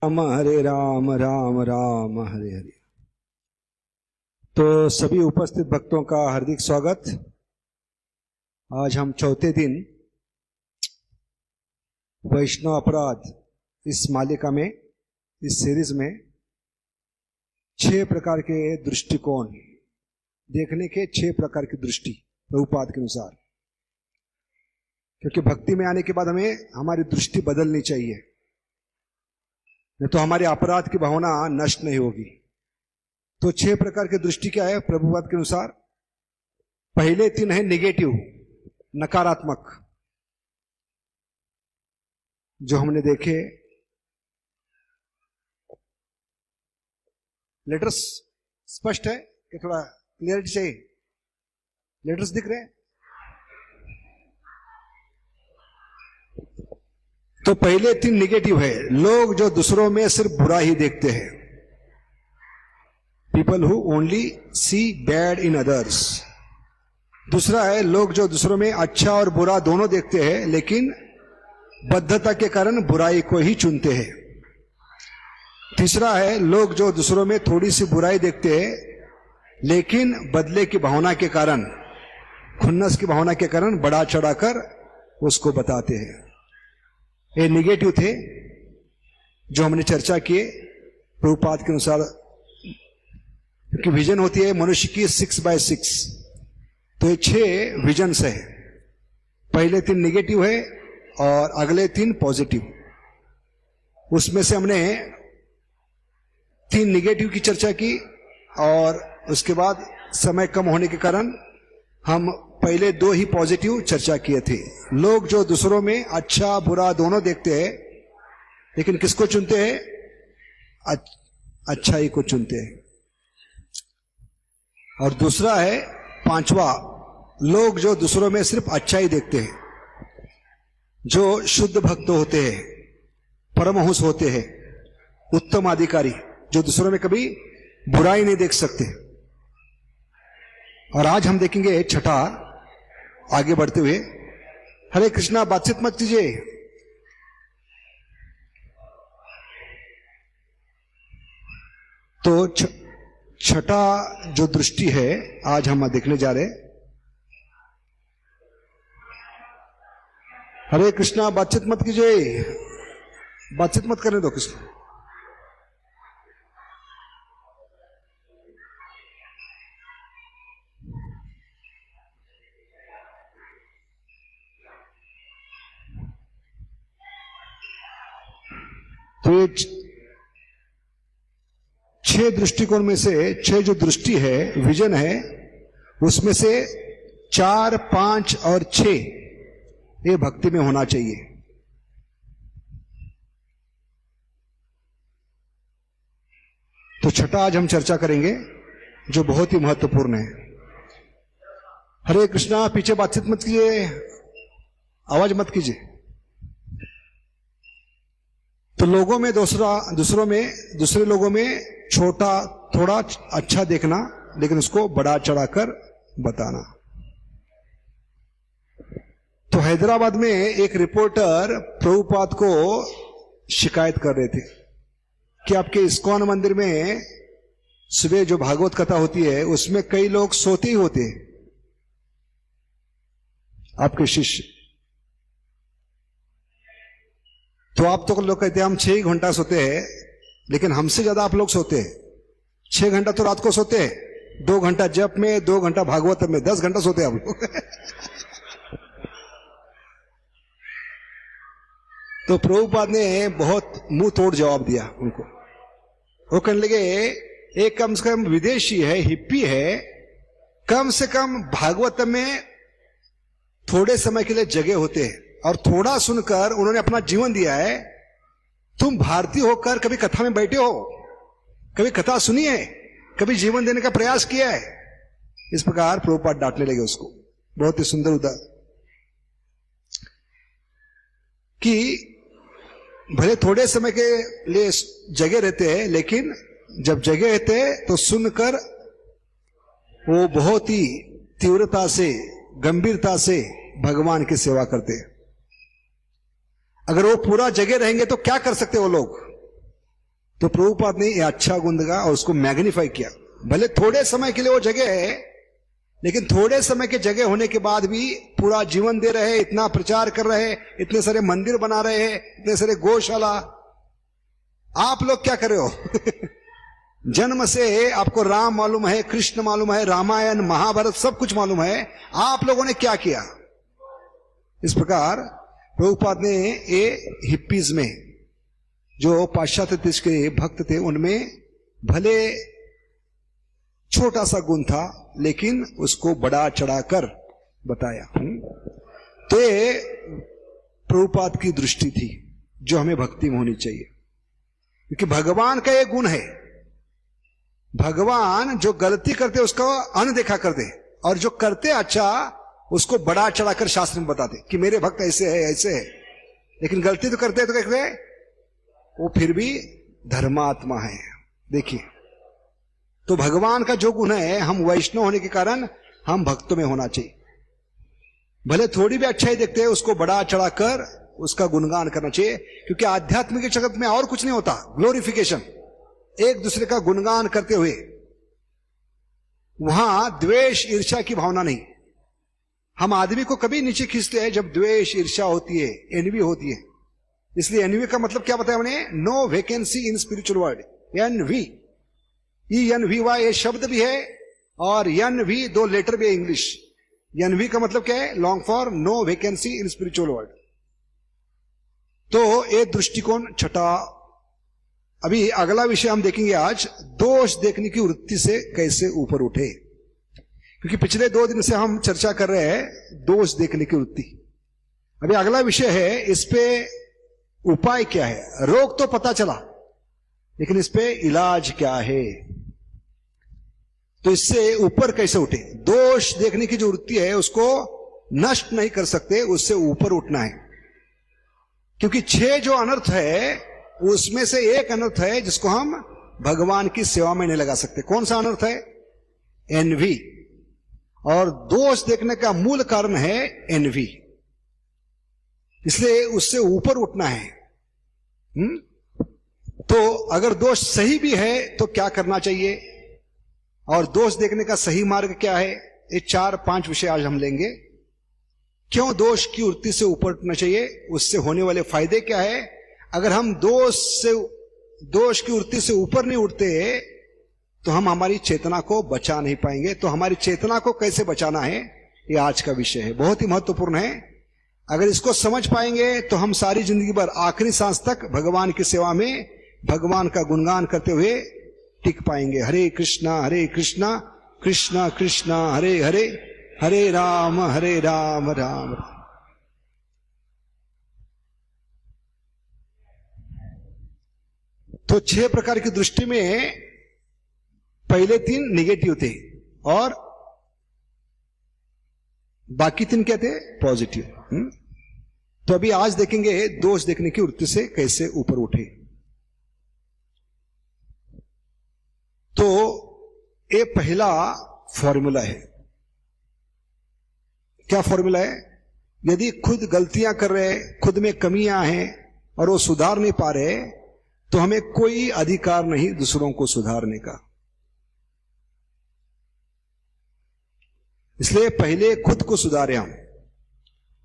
राम हरे राम राम राम हरे हरे। तो सभी उपस्थित भक्तों का हार्दिक स्वागत। आज हम चौथे दिन वैष्णव अपराध इस मालिका में, इस सीरीज में 6 प्रकार के दृष्टिकोण देखने के 6 प्रकार की दृष्टि प्रभुपाद के अनुसार, क्योंकि भक्ति में आने के बाद हमें हमारी दृष्टि बदलनी चाहिए, नहीं तो हमारी अपराध की भावना नष्ट नहीं होगी। तो 6 प्रकार की दृष्टि क्या है प्रभुपाद के अनुसार? पहले 3 है नेगेटिव, नकारात्मक, जो हमने देखे। लेटर्स स्पष्ट है कि थोड़ा क्लियरिटी चाहिए? लेटर्स दिख रहे हैं? तो पहले 3 नेगेटिव है। लोग जो दूसरों में सिर्फ बुरा ही देखते हैं, people who only see bad in others. दूसरा है लोग जो दूसरों में अच्छा और बुरा दोनों देखते हैं, लेकिन बद्धता के कारण बुराई को ही चुनते हैं। तीसरा है लोग जो दूसरों में थोड़ी सी बुराई देखते हैं, लेकिन बदले की भावना के कारण, खुन्नस की भावना के कारण बढ़ा चढ़ाकर उसको बताते हैं। ये नेगेटिव थे जो हमने चर्चा किए प्रभुपाद के अनुसार, क्योंकि विजन होती है मनुष्य की 6x6। तो ये 6 विजन्स है। पहले 3 नेगेटिव है और अगले 3 पॉजिटिव। उसमें से हमने 3 नेगेटिव की चर्चा की और उसके बाद समय कम होने के कारण हम पहले 2 ही पॉजिटिव चर्चा किए थे। लोग जो दूसरों में अच्छा बुरा दोनों देखते हैं, लेकिन किसको चुनते हैं? अच्छाई को चुनते हैं। और दूसरा है 5वां, लोग जो दूसरों में सिर्फ अच्छाई देखते हैं, जो शुद्ध भक्त होते हैं, परमहंस होते हैं, उत्तम अधिकारी, जो दूसरों में कभी बुराई नहीं देख सकते। और आज हम देखेंगे 6ठा, आगे बढ़ते हुए। हरे कृष्णा, बातचीत मत कीजिए। तो 6ठा जो दृष्टि है आज हम देखने जा रहे। हरे कृष्णा, बातचीत मत कीजिए, बातचीत मत करने दो कृष्ण। तो ये 6 दृष्टिकोण में से 6 जो दृष्टि है, विजन है, उसमें से 4, 5 और 6 ये भक्ति में होना चाहिए। तो 6ठा आज हम चर्चा करेंगे जो बहुत ही महत्वपूर्ण है। हरे कृष्णा, पीछे बातचीत मत कीजिए, आवाज मत कीजिए। तो लोगों में दूसरे लोगों में छोटा थोड़ा अच्छा देखना, लेकिन उसको बढ़ा चढ़ाकर बताना। तो हैदराबाद में एक रिपोर्टर प्रभुपाद को शिकायत कर रहे थे कि आपके इस्कॉन मंदिर में सुबह जो भागवत कथा होती है उसमें कई लोग सोते ही होते हैं, आपके शिष्य। तो आप तो लोग कहते हैं हम 6 घंटा सोते हैं, लेकिन हमसे ज्यादा आप लोग सोते हैं। 6 घंटा तो रात को सोते हैं, 2 घंटा जप में, 2 घंटा भागवत में, 10 घंटा सोते हैं आप लोग। तो प्रभुपाद ने बहुत मुंह तोड़ जवाब दिया उनको। वो कहने लगे, एक कम से कम विदेशी है, हिप्पी है, कम से कम भागवत में थोड़े समय के लिए जगे होते हैं और थोड़ा सुनकर उन्होंने अपना जीवन दिया है। तुम भारतीय होकर कभी कथा में बैठे हो, कभी कथा सुनी है, कभी जीवन देने का प्रयास किया है? इस प्रकार प्रभुपाद डांटने लगे उसको। बहुत ही सुंदर उदाहरण कि भले थोड़े समय के लिए जगे रहते हैं, लेकिन जब जगे रहते हैं तो सुनकर वो बहुत ही तीव्रता से, गंभीरता से भगवान की सेवा करते हैं। अगर वो पूरा जगे रहेंगे तो क्या कर सकते वो लोग? तो प्रभुपाद ने ये अच्छा गुण लगा और उसको मैग्नीफाई किया। भले थोड़े समय के लिए वो जगह है, लेकिन थोड़े समय के जगह होने के बाद भी पूरा जीवन दे रहे, इतना प्रचार कर रहे, इतने सारे मंदिर बना रहे हैं, इतने सारे गौशाला। आप लोग क्या कर रहे हो? जन्म से आपको राम मालूम है, कृष्ण मालूम है, रामायण महाभारत सब कुछ मालूम है, आप लोगों ने क्या किया? इस प्रकार प्रभुपाद ने ये हिप्पीज में जो पाश्चात्य देश के भक्त थे उनमें भले छोटा सा गुण था, लेकिन उसको बड़ा चढ़ाकर बताया। तो ये प्रभुपाद की दृष्टि थी जो हमें भक्ति में होनी चाहिए, क्योंकि भगवान का ये गुण है। भगवान जो गलती करते उसका अनदेखा कर दे, और जो करते अच्छा उसको बड़ा चढ़ाकर शास्त्र में बताते कि मेरे भक्त ऐसे है ऐसे है। लेकिन गलती तो करते तो कहते वो फिर भी धर्मात्मा है। देखिए, तो भगवान का जो गुण है, हम वैष्णव होने के कारण हम भक्तों में होना चाहिए। भले थोड़ी भी अच्छाई देखते हैं उसको बड़ा चढ़ाकर उसका गुणगान करना चाहिए, क्योंकि आध्यात्मिक जगत में और कुछ नहीं होता, ग्लोरिफिकेशन, एक दूसरे का गुणगान करते हुए। वहां द्वेष ईर्ष्या की भावना नहीं। हम आदमी को कभी नीचे खींचते हैं जब द्वेष ईर्ष्या होती है, एनवी होती है। इसलिए एनवी का मतलब क्या बताया हमने? No vacancy in spiritual world. Envy, ENVY ये शब्द भी है, और NV दो लेटर भी है इंग्लिश। NV का मतलब क्या है? Long for no vacancy in spiritual world. तो ये दृष्टिकोण छठा। अभी अगला विषय हम देखेंगे आज, दोष देखने की वृत्ति से कैसे ऊपर उठे। क्योंकि पिछले 2 दिन से हम चर्चा कर रहे हैं दोष देखने की वृत्ति। अभी अगला विषय है, इस पे उपाय क्या है। रोग तो पता चला, लेकिन इस पे इलाज क्या है, तो इससे ऊपर कैसे उठे। दोष देखने की जो वृत्ति है उसको नष्ट नहीं कर सकते, उससे ऊपर उठना है। क्योंकि 6 जो अनर्थ है उसमें से एक अनर्थ है जिसको हम भगवान की सेवा में नहीं लगा सकते। कौन सा अनर्थ है? एनवी। और दोष देखने का मूल कारण है एनवी, इसलिए उससे ऊपर उठना है। तो अगर दोष सही भी है तो क्या करना चाहिए, और दोष देखने का सही मार्ग क्या है, ये 4-5 विषय आज हम लेंगे। क्यों दोष की वृत्ति से ऊपर उठना चाहिए, उससे होने वाले फायदे क्या है। अगर हम दोष की वृत्ति से ऊपर नहीं उठते तो हम हमारी चेतना को बचा नहीं पाएंगे। तो हमारी चेतना को कैसे बचाना है, ये आज का विषय है, बहुत ही महत्वपूर्ण है। अगर इसको समझ पाएंगे तो हम सारी जिंदगी भर आखिरी सांस तक भगवान की सेवा में भगवान का गुणगान करते हुए टिक पाएंगे। हरे कृष्णा कृष्णा कृष्णा हरे हरे, हरे राम राम राम। तो 6 प्रकार की दृष्टि में पहले 3 निगेटिव थे और बाकी 3 क्या थे? पॉजिटिव। तो अभी आज देखेंगे दोष देखने की वृत्ति से कैसे ऊपर उठे। तो ये पहला फॉर्मूला है। क्या फॉर्मूला है? यदि खुद गलतियां कर रहे, खुद में कमियां हैं और वो सुधार नहीं पा रहे, तो हमें कोई अधिकार नहीं दूसरों को सुधारने का। इसलिए पहले खुद को सुधारें हम।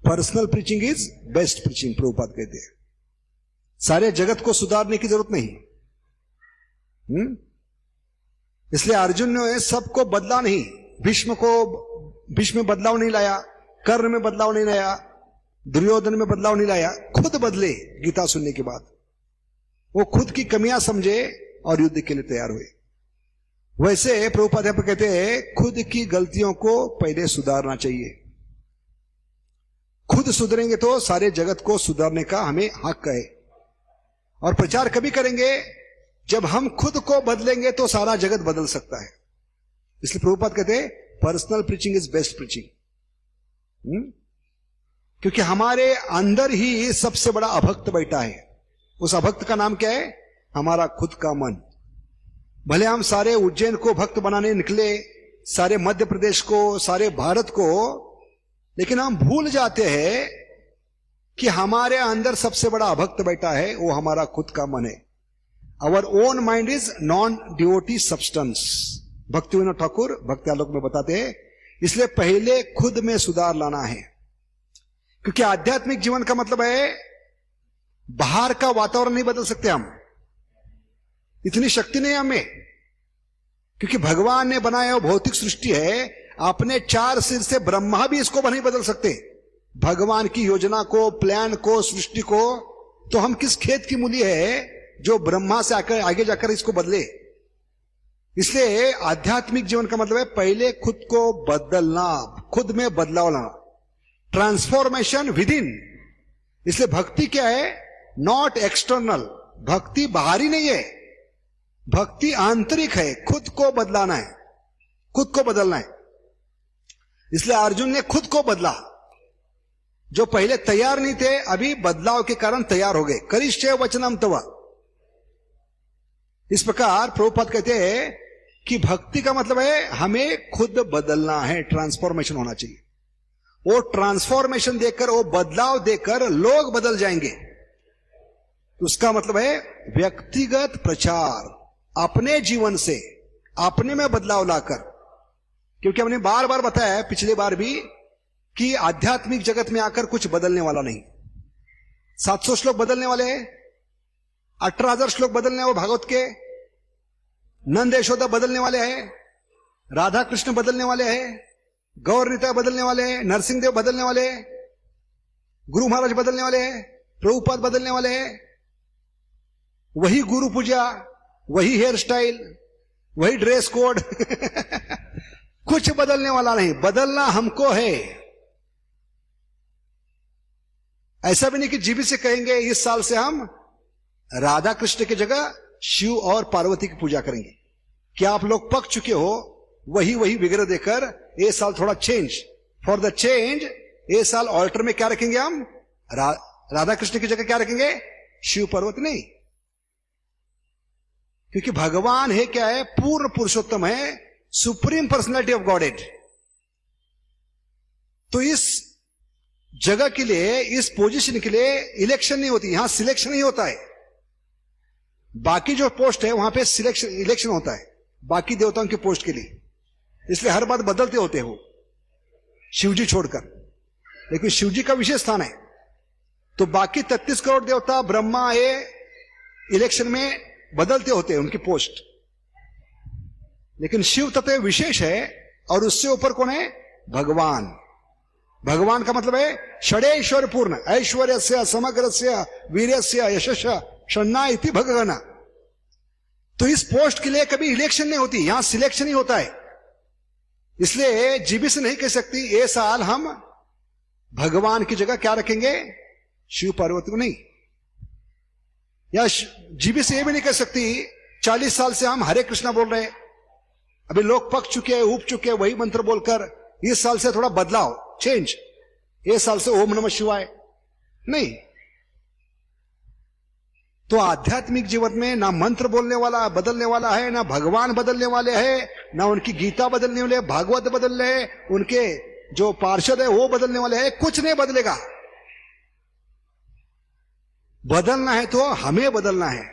Personal preaching is best preaching, Prabhupada कहते हैं। सारे जगत को सुधारने की जरूरत नहीं। इसलिए अर्जुन ने सबको बदला नहीं, भीष्म में बदलाव नहीं लाया, कर्ण में बदलाव नहीं लाया, दुर्योधन में बदलाव नहीं लाया, खुद बदले। गीता सुनने के बाद वो खुद की कमियां समझे और युद्ध के लिए तैयार हुए। वैसे प्रभुपाद यहाँ पर कहते हैं खुद की गलतियों को पहले सुधारना चाहिए। खुद सुधरेंगे तो सारे जगत को सुधारने का हमें हक है। और प्रचार कभी करेंगे जब हम खुद को बदलेंगे तो सारा जगत बदल सकता है। इसलिए प्रभुपाद कहते हैं personal preaching is best preaching. क्योंकि हमारे अंदर ही सबसे बड़ा अभक्त बैठा है। उस अभक्त का नाम क्या है? हमारा खुद का मन। भले हम सारे उज्जैन को भक्त बनाने निकले, सारे मध्य प्रदेश को, सारे भारत को, लेकिन हम भूल जाते हैं कि हमारे अंदर सबसे बड़ा अभक्त बैठा है, वो हमारा खुद का मन है। Our own mind is non devotee substance. Bhakti Vinod Thakur भक्ति आलोक में बताते हैं, इसलिए पहले खुद में सुधार लाना है। क्योंकि आध्यात्मिक जीवन का मतलब है बाहर का वातावरण नहीं बदल सकते हम, इतनी शक्ति नहीं हमें। क्योंकि भगवान ने बनाया वो भौतिक सृष्टि है, अपने 4 सिर से ब्रह्मा भी इसको नहीं बदल सकते, भगवान की योजना को, प्लान को, सृष्टि को। तो हम किस खेत की मूली है जो ब्रह्मा से आकर आगे जाकर इसको बदले। इसलिए आध्यात्मिक जीवन का मतलब है पहले खुद को बदलना, खुद में बदलाव लाना, ट्रांसफॉर्मेशन विद इन। इसलिए भक्ति क्या है? Not external. भक्ति बाहरी नहीं है, भक्ति आंतरिक है, खुद को बदलाना है, खुद को बदलना है। इसलिए अर्जुन ने खुद को बदला, जो पहले तैयार नहीं थे अभी बदलाव के कारण तैयार हो गए। करिष्ये वचनम तव। इस प्रकार प्रभुपाद कहते हैं कि भक्ति का मतलब है हमें खुद बदलना है, ट्रांसफॉर्मेशन होना चाहिए। वो ट्रांसफॉर्मेशन देकर, वो बदलाव देकर लोग बदल जाएंगे। उसका मतलब है व्यक्तिगत प्रचार, अपने जीवन से अपने में बदलाव लाकर। क्योंकि हमने बार बार बताया है, पिछले बार भी, कि आध्यात्मिक जगत में आकर कुछ बदलने वाला नहीं। 700 श्लोक बदलने वाले हैं, 18,000 श्लोक बदलने वो भागवत के, नंद यशोदा बदलने वाले हैं, राधा कृष्ण बदलने वाले हैं, गौर रीता बदलने वाले हैं, नरसिंह देव बदलने वाले हैं, गुरु महाराज बदलने वाले हैं, प्रभुपाद बदलने वाले हैं। वही गुरु पूजा, वही हेयर स्टाइल, वही ड्रेस कोड कुछ बदलने वाला नहीं, बदलना हमको है। ऐसा भी नहीं कि जीबी से कहेंगे इस साल से हम राधा कृष्ण की जगह शिव और पार्वती की पूजा करेंगे। क्या आप लोग पक चुके हो वही विग्रह देकर? ये साल थोड़ा चेंज, फॉर द चेंज। ये साल ऑल्टर में क्या रखेंगे हम? राधा कृष्ण की जगह क्या रखेंगे? शिव पार्वती नहीं। क्योंकि भगवान है क्या है? पूर्ण पुरुषोत्तम है, सुप्रीम पर्सनैलिटी ऑफ गॉडेड। तो इस जगह के लिए, इस पोजीशन के लिए इलेक्शन नहीं होती, यहां सिलेक्शन ही होता है। बाकी जो पोस्ट है वहां पे सिलेक्शन, इलेक्शन होता है बाकी देवताओं के पोस्ट के लिए। इसलिए हर बात बदलते होते हो शिवजी छोड़कर, लेकिन शिवजी का विशेष स्थान है। तो बाकी 33 करोड़ देवता, ब्रह्मा, ये इलेक्शन में बदलते होते हैं उनकी पोस्ट। लेकिन शिव तत्व विशेष है, और उससे ऊपर कौन है? भगवान। भगवान का मतलब है षडेश्वर पूर्ण, ऐश्वर्यस्य, समग्रस्य, वीर्यस्य, यशस्य, षण्णा इति भगवान। तो इस पोस्ट के लिए कभी इलेक्शन नहीं होती, यहां सिलेक्शन ही होता है। इसलिए जीबी से नहीं कह सकती ये साल हम भगवान की जगह क्या रखेंगे? शिव पार्वती को नहीं। या जीबी से ये भी नहीं कह सकती 40 साल से हम हरे कृष्णा बोल रहे हैं, अभी लोग पक चुके हैं, उब चुके हैं वही मंत्र बोलकर, इस साल से थोड़ा बदलाव, चेंज, इस साल से ओम नमः शिवाय नहीं। तो आध्यात्मिक जीवन में ना मंत्र बोलने वाला बदलने वाला है, ना भगवान बदलने वाले हैं, ना उनकी गीता बदलने वाले, भागवत बदलने हैं, उनके जो पार्षद है वो बदलने वाले हैं। कुछ नहीं बदलेगा। बदलना है तो हमें बदलना है।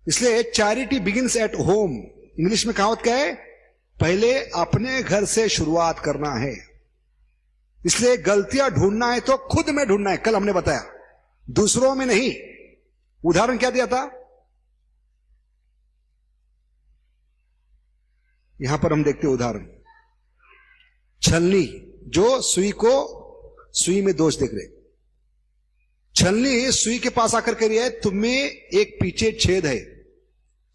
इसलिए charity begins at home. English में कहावत क्या है? पहले अपने घर से शुरुआत करना है। इसलिए गलतियां ढूंढना है तो खुद में ढूंढना है। कल हमने बताया, दूसरों में नहीं। उदाहरण क्या दिया था? यहां पर हम देखते उदाहरण, छलनी जो सुई में दोष देख रहे, छलनी सुई के पास आकर कह रही है तुम्हें एक पीछे छेद है।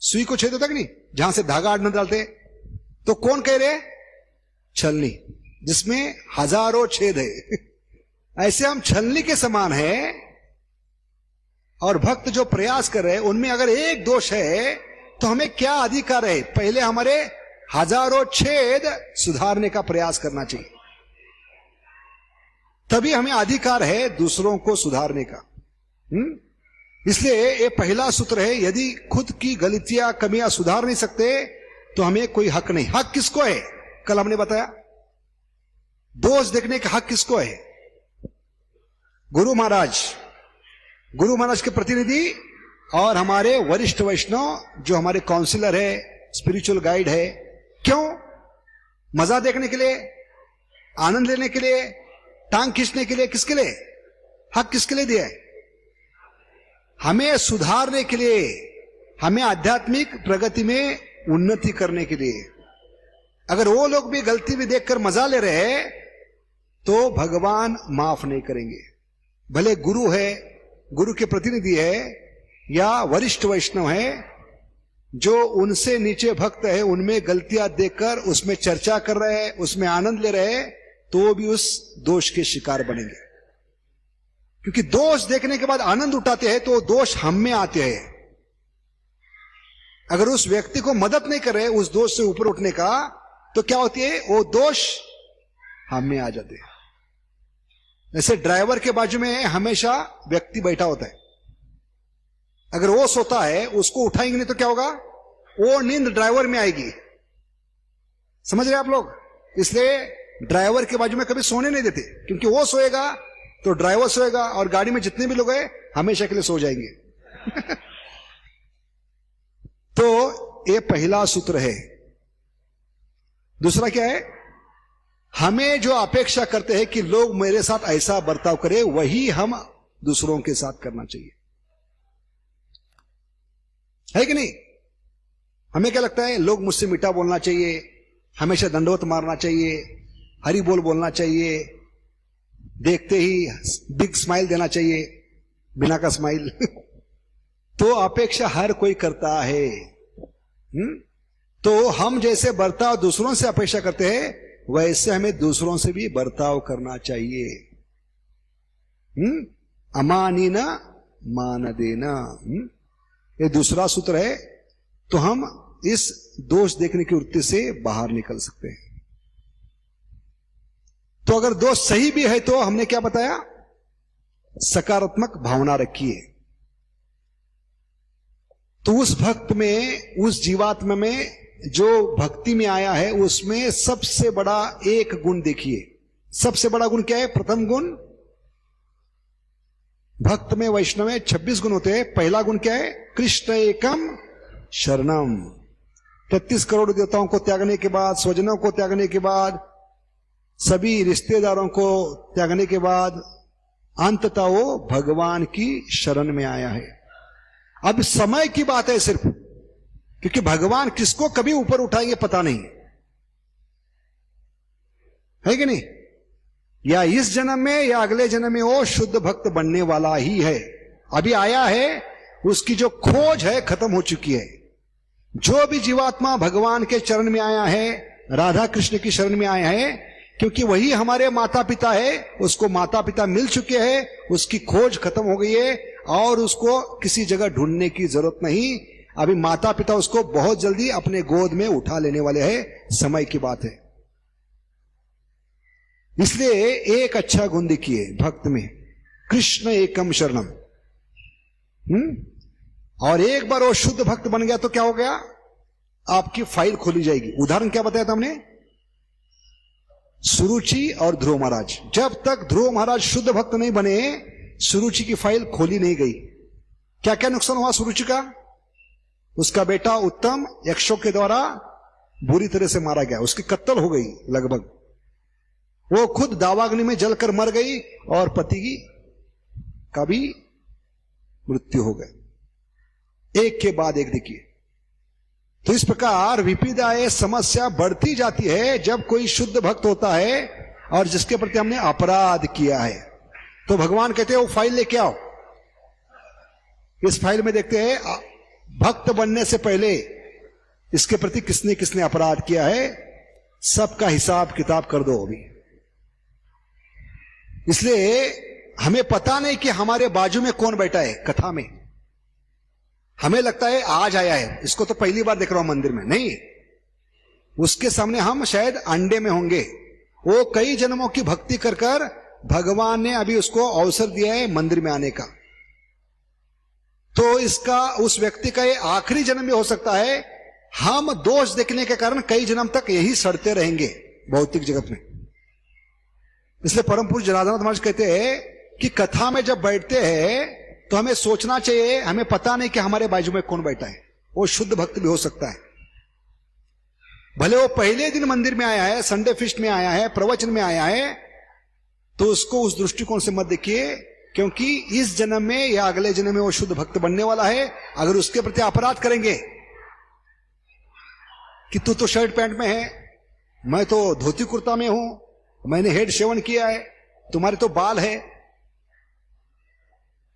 सुई को छेद होता कि नहीं, जहां से धागा आड़ न डालते, तो कौन कह रहे? छलनी, जिसमें हजारों छेद है। ऐसे हम छलनी के समान है, और भक्त जो प्रयास कर रहे हैं उनमें अगर एक दोष है तो हमें क्या अधिकार है? पहले हमारे हजारों छेद सुधारने का प्रयास करना चाहिए, तभी हमें अधिकार है दूसरों को सुधारने का। इसलिए ये पहला सूत्र है, यदि खुद की गलतियां, कमियां सुधार नहीं सकते तो हमें कोई हक नहीं। हक किसको है? कल हमने बताया, दोष देखने का हक किसको है? गुरु महाराज के प्रतिनिधि और हमारे वरिष्ठ वैष्णव जो हमारे काउंसलर है, स्पिरिचुअल गाइड है। क्यों? मजा देखने के लिए, आनंद लेने के लिए, टांग खींचने के लिए? किसके लिए? हक किसके लिए दिया है? हमें सुधारने के लिए, हमें आध्यात्मिक प्रगति में उन्नति करने के लिए। अगर वो लोग भी गलती भी देखकर मजा ले रहे हैं तो भगवान माफ नहीं करेंगे। भले गुरु है, गुरु के प्रतिनिधि है, या वरिष्ठ वैष्णव है, जो उनसे नीचे भक्त है, उनमें गलतियां देखकर उसमें चर्चा कर रहे हैं, उसमें आनंद ले रहे हैं, तो भी उस दोष के शिकार बनेंगे। क्योंकि दोष देखने के बाद आनंद उठाते हैं तो दोष हम में आते हैं। अगर उस व्यक्ति को मदद नहीं कर रहे उस दोष से ऊपर उठने का, तो क्या होती है? वो दोष हम में आ जाते हैं। जैसे ड्राइवर के बाजू में हमेशा व्यक्ति बैठा होता है, अगर वो सोता है उसको उठाएंगे नहीं तो क्या होगा? वो नींद ड्राइवर में आएगी। समझ रहे आप लोग? इसलिए ड्राइवर के बाजू में कभी सोने नहीं देते, क्योंकि वो सोएगा तो ड्राइवर सोएगा और गाड़ी में जितने भी लोग हैं हमेशा के लिए सो जाएंगे। तो ये पहला सूत्र है। दूसरा क्या है? हमें जो अपेक्षा करते हैं कि लोग मेरे साथ ऐसा बर्ताव करें, वही हम दूसरों के साथ करना चाहिए, है कि नहीं? हमें क्या लगता है? लोग मुझसे मीठा बोलना चाहिए, हमेशा दंडवत मारना चाहिए, हरि बोल बोलना चाहिए, देखते ही बिग स्माइल देना चाहिए, बिना का स्माइल। तो अपेक्षा हर कोई करता है। तो हम जैसे बर्ताव दूसरों से अपेक्षा करते हैं, वैसे हमें दूसरों से भी बर्ताव करना चाहिए। अमानी न मान देना, ये दूसरा सूत्र है। तो हम इस दोष देखने की वृत्ति से बाहर निकल सकते हैं। तो अगर दोष सही भी है तो हमने क्या बताया? सकारात्मक भावना रखिए। तो उस भक्त में, उस जीवात्मा में जो भक्ति में आया है, उसमें सबसे बड़ा एक गुण देखिए। सबसे बड़ा गुण क्या है? प्रथम गुण, भक्त में, वैष्णव में 26 गुण होते हैं। पहला गुण क्या है? कृष्ण एकम शरणम। 33 करोड़ देवताओं को त्यागने के बाद, स्वजनों को त्यागने के बाद, सभी रिश्तेदारों को त्यागने के बाद अंततः वो भगवान की शरण में आया है। अब समय की बात है सिर्फ, क्योंकि भगवान किसको कभी ऊपर उठाएंगे पता नहीं, है कि नहीं? या इस जन्म में या अगले जन्म में वो शुद्ध भक्त बनने वाला ही है। अभी आया है, उसकी जो खोज है खत्म हो चुकी है। जो भी जीवात्मा भगवान के चरण में आया है, राधा कृष्ण की शरण में आया है, क्योंकि वही हमारे माता पिता है, उसको माता पिता मिल चुके हैं, उसकी खोज खत्म हो गई है और उसको किसी जगह ढूंढने की जरूरत नहीं। अभी माता पिता उसको बहुत जल्दी अपने गोद में उठा लेने वाले हैं, समय की बात है। इसलिए एक अच्छा गुण देखिए भक्त में, कृष्ण एकम शरणम। और एक बार वो शुद्ध भक्त बन गया तो क्या हो गया? आपकी फाइल खोली जाएगी। उदाहरण क्या बताया था हमने? सुरुचि और ध्रुव महाराज। जब तक ध्रुव महाराज शुद्ध भक्त नहीं बने, सुरुचि की फाइल खोली नहीं गई। क्या क्या नुकसान हुआ सुरुचि का? उसका बेटा उत्तम यक्षों के द्वारा बुरी तरह से मारा गया, उसकी कत्ल हो गई लगभग। वो खुद दावाग्नि में जलकर मर गई और पति का भी मृत्यु हो गई। एक के बाद एक देखिए। तो इस प्रकार विपदाएं, समस्या बढ़ती जाती है जब कोई शुद्ध भक्त होता है और जिसके प्रति हमने अपराध किया है। तो भगवान कहते हैं वो फाइल लेके आओ। इस फाइल में देखते हैं भक्त बनने से पहले इसके प्रति किसने किसने अपराध किया है, सबका हिसाब किताब कर दो अभी। इसलिए हमें पता नहीं कि हमारे बाजू में कौन बैठा है कथा में। हमें लगता है आज आया है, इसको तो पहली बार देख रहा हूं मंदिर में। नहीं, उसके सामने हम शायद अंडे में होंगे। वो कई जन्मों की भक्ति कर कर भगवान ने अभी उसको अवसर दिया है मंदिर में आने का। तो इसका, उस व्यक्ति का ये आखिरी जन्म भी हो सकता है। हम दोष देखने के कारण कई जन्म तक यही सड़ते रहेंगे भौतिक जगत में। इसलिए परम पूज्य राधानाथ महाराज कहते हैं कि कथा में जब बैठते हैं तो हमें सोचना चाहिए, हमें पता नहीं कि हमारे बाजू में कौन बैठा है। वो शुद्ध भक्त भी हो सकता है, भले वो पहले दिन मंदिर में आया है, संडे फिस्ट में आया है, प्रवचन में आया है, तो उसको उस दृष्टिकोण से मत देखिए, क्योंकि इस जन्म में या अगले जन्म में वो शुद्ध भक्त बनने वाला है। अगर उसके प्रति अपराध करेंगे कि तू तो शर्ट पैंट में है, मैं तो धोती कुर्ता में हूं, मैंने हेड शेवन किया है, तुम्हारे तो बाल है,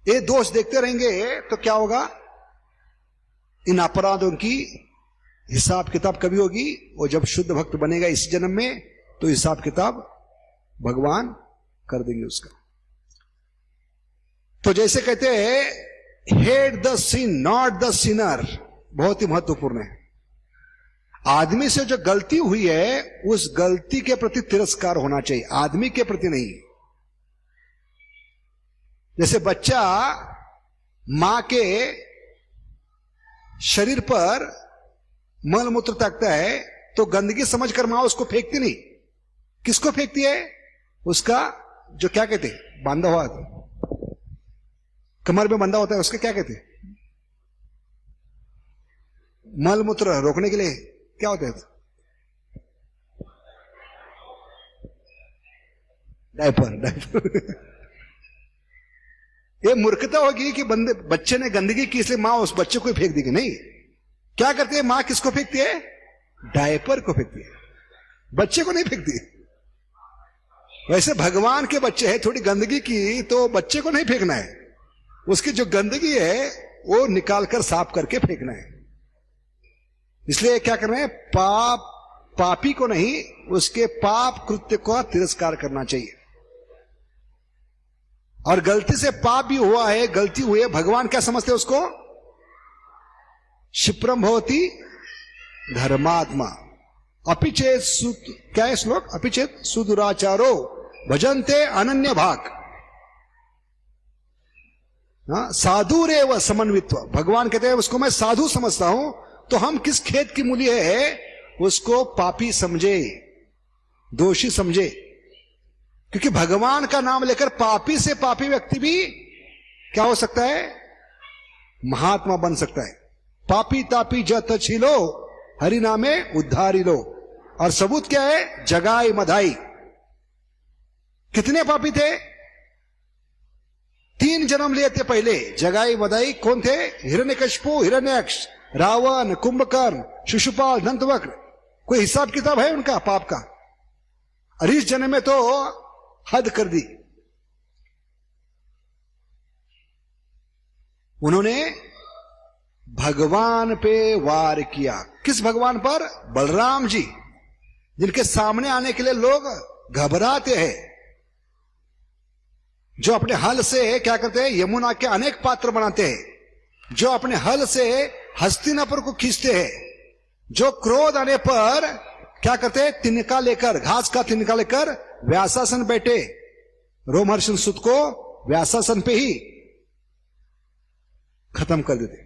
ये दोष देखते रहेंगे तो क्या होगा? इन अपराधों की हिसाब किताब कभी होगी? वो जब शुद्ध भक्त बनेगा इस जन्म में, तो हिसाब किताब भगवान कर देंगे उसका। तो जैसे कहते हैं hate the sin not the sinner, बहुत ही महत्वपूर्ण है। आदमी से जो गलती हुई है उस गलती के प्रति तिरस्कार होना चाहिए, आदमी के प्रति नहीं। जैसे बच्चा मां के शरीर पर मल मूत्र ताकता है तो गंदगी समझकर मां उसको फेंकती नहीं, किसको फेंकती है? उसका जो क्या कहते हैं बांधा हुआ कमर में बंधा होता है, उसके क्या कहते हैं? मल मूत्र रोकने के लिए क्या होता है? डायपर। ये मूर्खता होगी कि बच्चे ने गंदगी की इसलिए मां उस बच्चे को फेंक देगी, नहीं। क्या करती है मां? किसको फेंकती है? डायपर को फेंकती है, बच्चे को नहीं फेंकती। वैसे भगवान के बच्चे हैं, थोड़ी गंदगी की तो बच्चे को नहीं फेंकना है, उसकी जो गंदगी है वो निकालकर साफ करके फेंकना है। इसलिए क्या कर रहे हैं? पापी को नहीं, उसके पाप कृत्य को तिरस्कार करना चाहिए। और गलती से पाप भी हुआ है, गलती हुई है, भगवान क्या समझते हैं उसको? क्षिप्रम भवति धर्मात्मा अपिचेत, क्या है श्लोक? अपिचेत सुदुराचारो भजन्ते अनन्य भाग, साधु रेव समन्वित्व। भगवान कहते हैं उसको मैं साधु समझता हूं, तो हम किस खेत की मूली है उसको पापी समझे, दोषी समझे। क्योंकि भगवान का नाम लेकर पापी से पापी व्यक्ति भी क्या हो सकता है? महात्मा बन सकता है। पापी तापी जत छिलो हरि नामे उद्धारी लो। और सबूत क्या है? जगाई मधाई। कितने पापी थे? 3 जन्म लिए थे पहले। जगाई मधाई कौन थे? हिरण्यकशिपु, हिरण्यक्ष, रावण, कुंभकर्ण, शिशुपाल, दंतवक्र। कोई हिसाब किताब है उनका पाप का? और इस जन्म में तो हद कर दी उन्होंने, भगवान पे वार किया। किस भगवान पर? बलराम जी, जिनके सामने आने के लिए लोग घबराते हैं, जो अपने हल से क्या करते हैं? यमुना के अनेक पात्र बनाते हैं, जो अपने हल से हस्तिनापुर को खींचते हैं, जो क्रोध आने पर क्या करते हैं? तिनका लेकर, घास का तिनका लेकर व्यासासन बैठे, रोमहर्षि सुत को व्यासासन पे ही खत्म कर देते।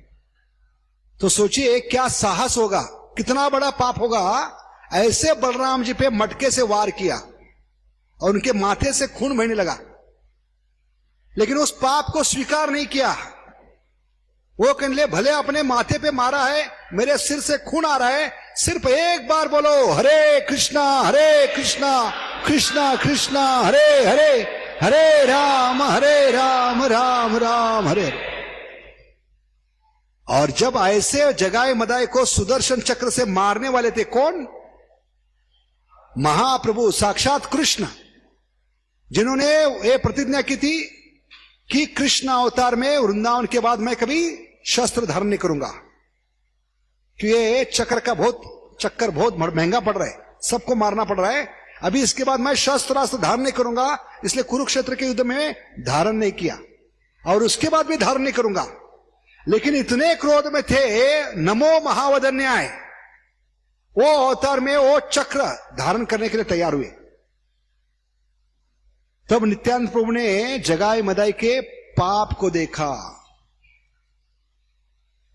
तो सोचिए क्या साहस होगा, कितना बड़ा पाप होगा। ऐसे बलराम जी पे मटके से वार किया और उनके माथे से खून बहने लगा, लेकिन उस पाप को स्वीकार नहीं किया। वो कहने लगे भले अपने माथे पे मारा है, मेरे सिर से खून आ रहा है, सिर्फ एक बार बोलो हरे कृष्णा कृष्णा कृष्णा हरे हरे, हरे राम राम राम हरे हरे। और जब ऐसे जगाए मदाए को सुदर्शन चक्र से मारने वाले थे कौन? महाप्रभु साक्षात कृष्ण, जिन्होंने ये प्रतिज्ञा की थी कि कृष्ण अवतार में वृंदावन के बाद मैं कभी शस्त्र धारण नहीं करूंगा, कि ये चक्कर बहुत महंगा पड़ रहा है, सबको मारना पड़ रहा है। अभी इसके बाद मैं शस्त्र धारण नहीं करूंगा, इसलिए कुरुक्षेत्र के युद्ध में धारण नहीं किया और उसके बाद भी धारण नहीं करूंगा। लेकिन इतने क्रोध में थे, नमो महावदन्याय, वो अवतार में वो चक्र धारण करने के लिए तैयार हुए। तब नित्यानंद प्रभु ने जगाए मदाई के पाप को देखा।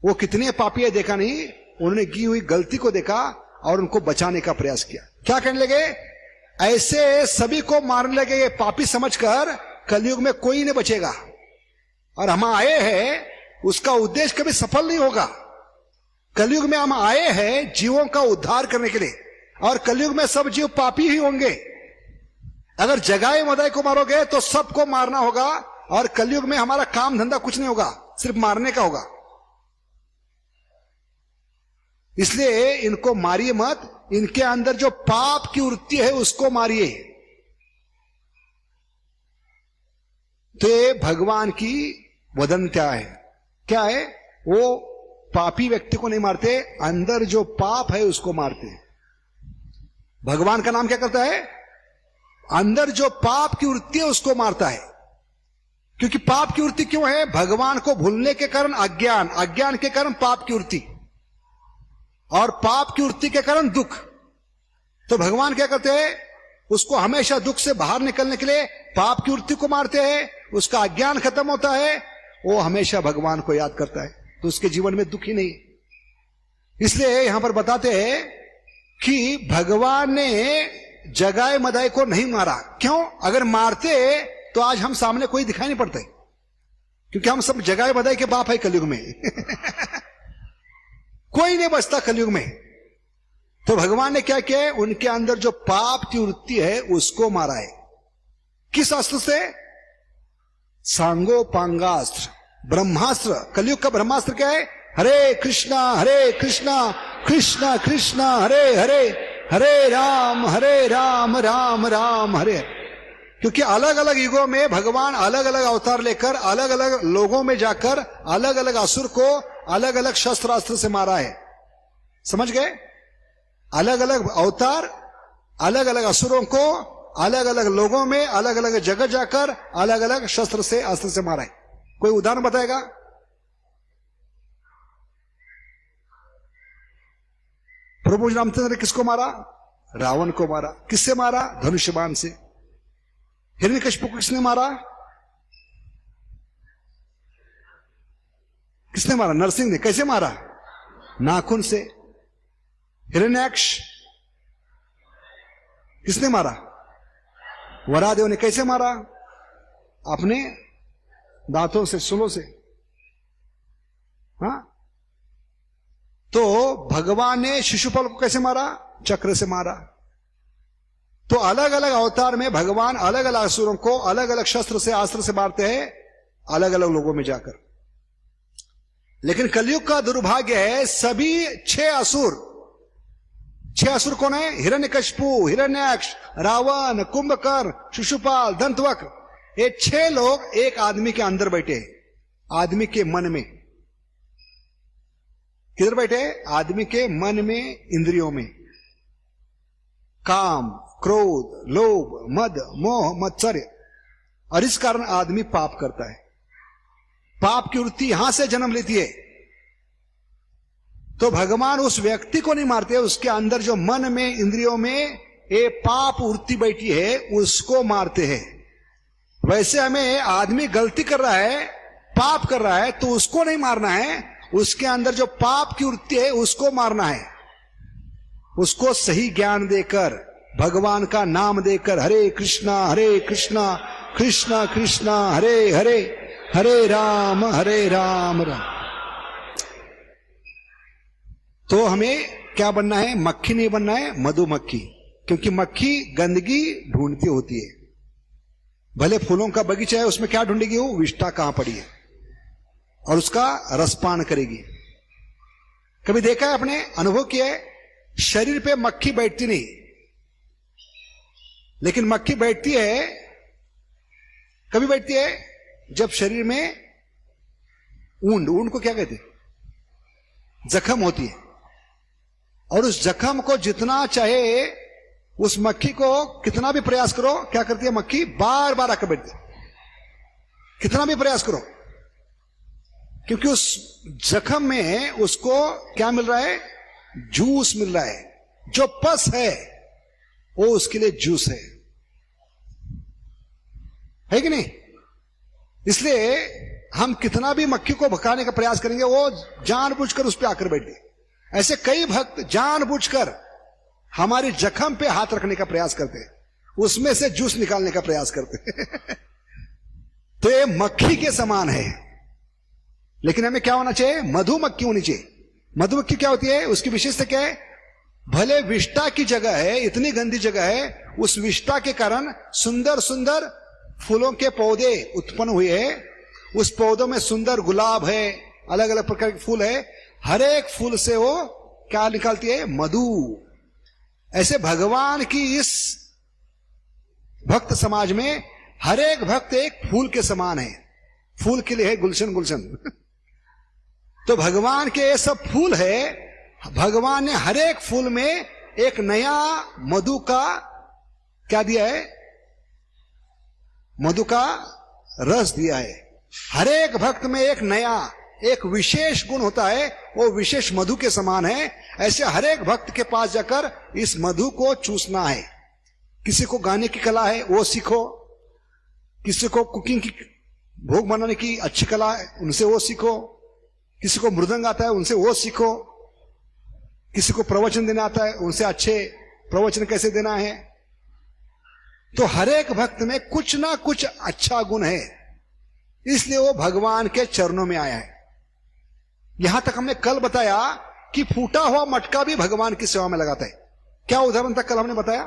वो कितने पापी है देखा नहीं, उन्होंने की हुई गलती को देखा और उनको बचाने का प्रयास किया। क्या कहने लगे? ऐसे सभी को मारने लगे, ये पापी समझकर कलयुग में कोई नहीं बचेगा। और हम आए हैं उसका उद्देश्य कभी सफल नहीं होगा। कलयुग में हम आए हैं जीवों का उद्धार करने के लिए, और कलयुग में सब जीव पापी ही होंगे। अगर जगाए मदाई को मारोगे तो सबको मारना होगा, और कलयुग में हमारा काम धंधा कुछ नहीं होगा, सिर्फ मारने का होगा। इसलिए इनको मारिए मत, इनके अंदर जो पाप की वृत्ति है उसको मारिए। तो ये भगवान की वदनता है। क्या है? वो पापी व्यक्ति को नहीं मारते, अंदर जो पाप है उसको मारते हैं। भगवान का नाम क्या करता है? अंदर जो पाप की वृत्ति है उसको मारता है। क्योंकि पाप की वृत्ति क्यों है? भगवान को भूलने के कारण अज्ञान, अज्ञान के कारण पाप की वृत्ति, और पाप की वृत्ति के कारण दुख। तो भगवान क्या करते हैं? उसको हमेशा दुख से बाहर निकलने के लिए पाप की वृत्ति को मारते हैं। उसका अज्ञान खत्म होता है, वो हमेशा भगवान को याद करता है, तो उसके जीवन में दुख ही नहीं। इसलिए यहां पर बताते हैं कि भगवान ने जगाए मदाई को नहीं मारा। क्यों? अगर मारते तो आज हम सामने कोई दिखाई नहीं पड़ते, क्योंकि हम सब जगाए मदाई के बाप है कलयुग में। कोई नहीं बचता कलयुग में। तो भगवान ने क्या किया? उनके अंदर जो पाप की वृत्ति है उसको मारा है। किस अस्त्र से? सांगोपांगास्त्र, ब्रह्मास्त्र। कलयुग का ब्रह्मास्त्र क्या है? हरे कृष्णा कृष्णा कृष्णा हरे हरे, हरे राम राम राम हरे। क्योंकि अलग अलग युगों में भगवान अलग अलग अवतार लेकर अलग अलग लोगों में जाकर अलग अलग असुर को अलग अलग शस्त्रास्त्र से मारा है। समझ गए? अलग अलग अवतार अलग अलग असुरों को अलग अलग लोगों में अलग अलग जगह जाकर अलग अलग शस्त्र से अस्त्र से मारा है। कोई उदाहरण बताएगा? प्रभु रामचंद्र ने किसको मारा? रावण को मारा। किससे मारा? धनुष्य बाण से। हिरण्यकशिपु को किसने मारा? किसने मारा? नरसिंह ने। कैसे मारा? नाखून से। हिरण्याक्ष किसने मारा? वरादेव ने। कैसे मारा? अपने दांतों से, सुलों से। हाँ, तो भगवान ने शिशुपाल को कैसे मारा? चक्र से मारा। तो अलग अलग अवतार में भगवान अलग अलग असुरों को अलग अलग शस्त्र से, अस्त्र से मारते हैं, अलग अलग लोगों में जाकर। लेकिन कलयुग का दुर्भाग्य है, सभी 6 असुर कौन है? हिरण्यकशिपु, हिरण्याक्ष, रावण, कुंभकर्ण, शिशुपाल, दंतवक्र। ये 6 लोग एक आदमी के अंदर बैठे, आदमी के मन में। किधर बैठे? आदमी के मन में, इंद्रियों में। काम, क्रोध, लोभ, मद, मोह, मत्सर्य। और इस कारण आदमी पाप करता है। पाप की वृत्ति यहां से जन्म लेती है। तो भगवान उस व्यक्ति को नहीं मारते, उसके अंदर जो मन में, इंद्रियों में ये पाप वृत्ति बैठी है उसको मारते हैं। वैसे हमें आदमी गलती कर रहा है, पाप कर रहा है, तो उसको नहीं मारना है, उसके अंदर जो पाप की वृत्ति है उसको मारना है। उसको सही ज्ञान देकर, भगवान का नाम देकर, हरे कृष्णा कृष्णा कृष्णा हरे हरे, हरे राम राम। तो हमें क्या बनना है? मक्खी नहीं बनना है, मधुमक्खी। क्योंकि मक्खी गंदगी ढूंढती होती है। भले फूलों का बगीचा है, उसमें क्या ढूंढेगी? वो विष्ठा कहां पड़ी है, और उसका रसपान करेगी। कभी देखा है, अपने अनुभव किया है? शरीर पे मक्खी बैठती नहीं, लेकिन मक्खी बैठती है, कभी बैठती है? जब शरीर में ऊंड को क्या कहते हैं? जख्म होती है। और उस जख्म को जितना चाहे उस मक्खी को कितना भी प्रयास करो, क्या करती है मक्खी? बार बार आकर बैठती है, कितना भी प्रयास करो। क्योंकि उस जख्म में उसको क्या मिल रहा है? जूस मिल रहा है। जो पस है वो उसके लिए जूस है कि नहीं? इसलिए हम कितना भी मक्खी को भगाने का प्रयास करेंगे, वो जानबूझकर उस पर आकर बैठे। ऐसे कई भक्त जानबूझकर हमारी जख्म पे हाथ रखने का प्रयास करते हैं, उसमें से जूस निकालने का प्रयास करते हैं। तो ये मक्खी के समान है, लेकिन हमें क्या होना चाहिए? मधुमक्खी होनी चाहिए। मधुमक्खी क्या होती है? उसकी विशेषता क्या है? भले विष्टा की जगह है, इतनी गंदी जगह है, उस विष्टा के कारण सुंदर सुंदर फूलों के पौधे उत्पन्न हुए हैं। उस पौधों में सुंदर गुलाब है, अलग अलग प्रकार के फूल है, हर एक फूल से वो क्या निकालती है? मधु। ऐसे भगवान की इस भक्त समाज में हर एक भक्त एक फूल के समान है। फूल के लिए है गुलशन गुलशन तो भगवान के ये सब फूल है। भगवान ने हर एक फूल में एक नया मधु का क्या दिया है? मधु का रस दिया है। हर एक भक्त में एक नया, एक विशेष गुण होता है, वो विशेष मधु के समान है। ऐसे हर एक भक्त के पास जाकर इस मधु को चूसना है। किसी को गाने की कला है, वो सीखो। किसी को कुकिंग की, भोग बनाने की अच्छी कला है, उनसे वो सीखो। किसी को मृदंग आता है, उनसे वो सीखो। किसी को प्रवचन देना आता है, उनसे अच्छे प्रवचन कैसे देना है। तो हर एक भक्त में कुछ ना कुछ अच्छा गुण है, इसलिए वो भगवान के चरणों में आया है। यहां तक हमने कल बताया कि फूटा हुआ मटका भी भगवान की सेवा में लगाता है। क्या उदाहरण था कल हमने बताया?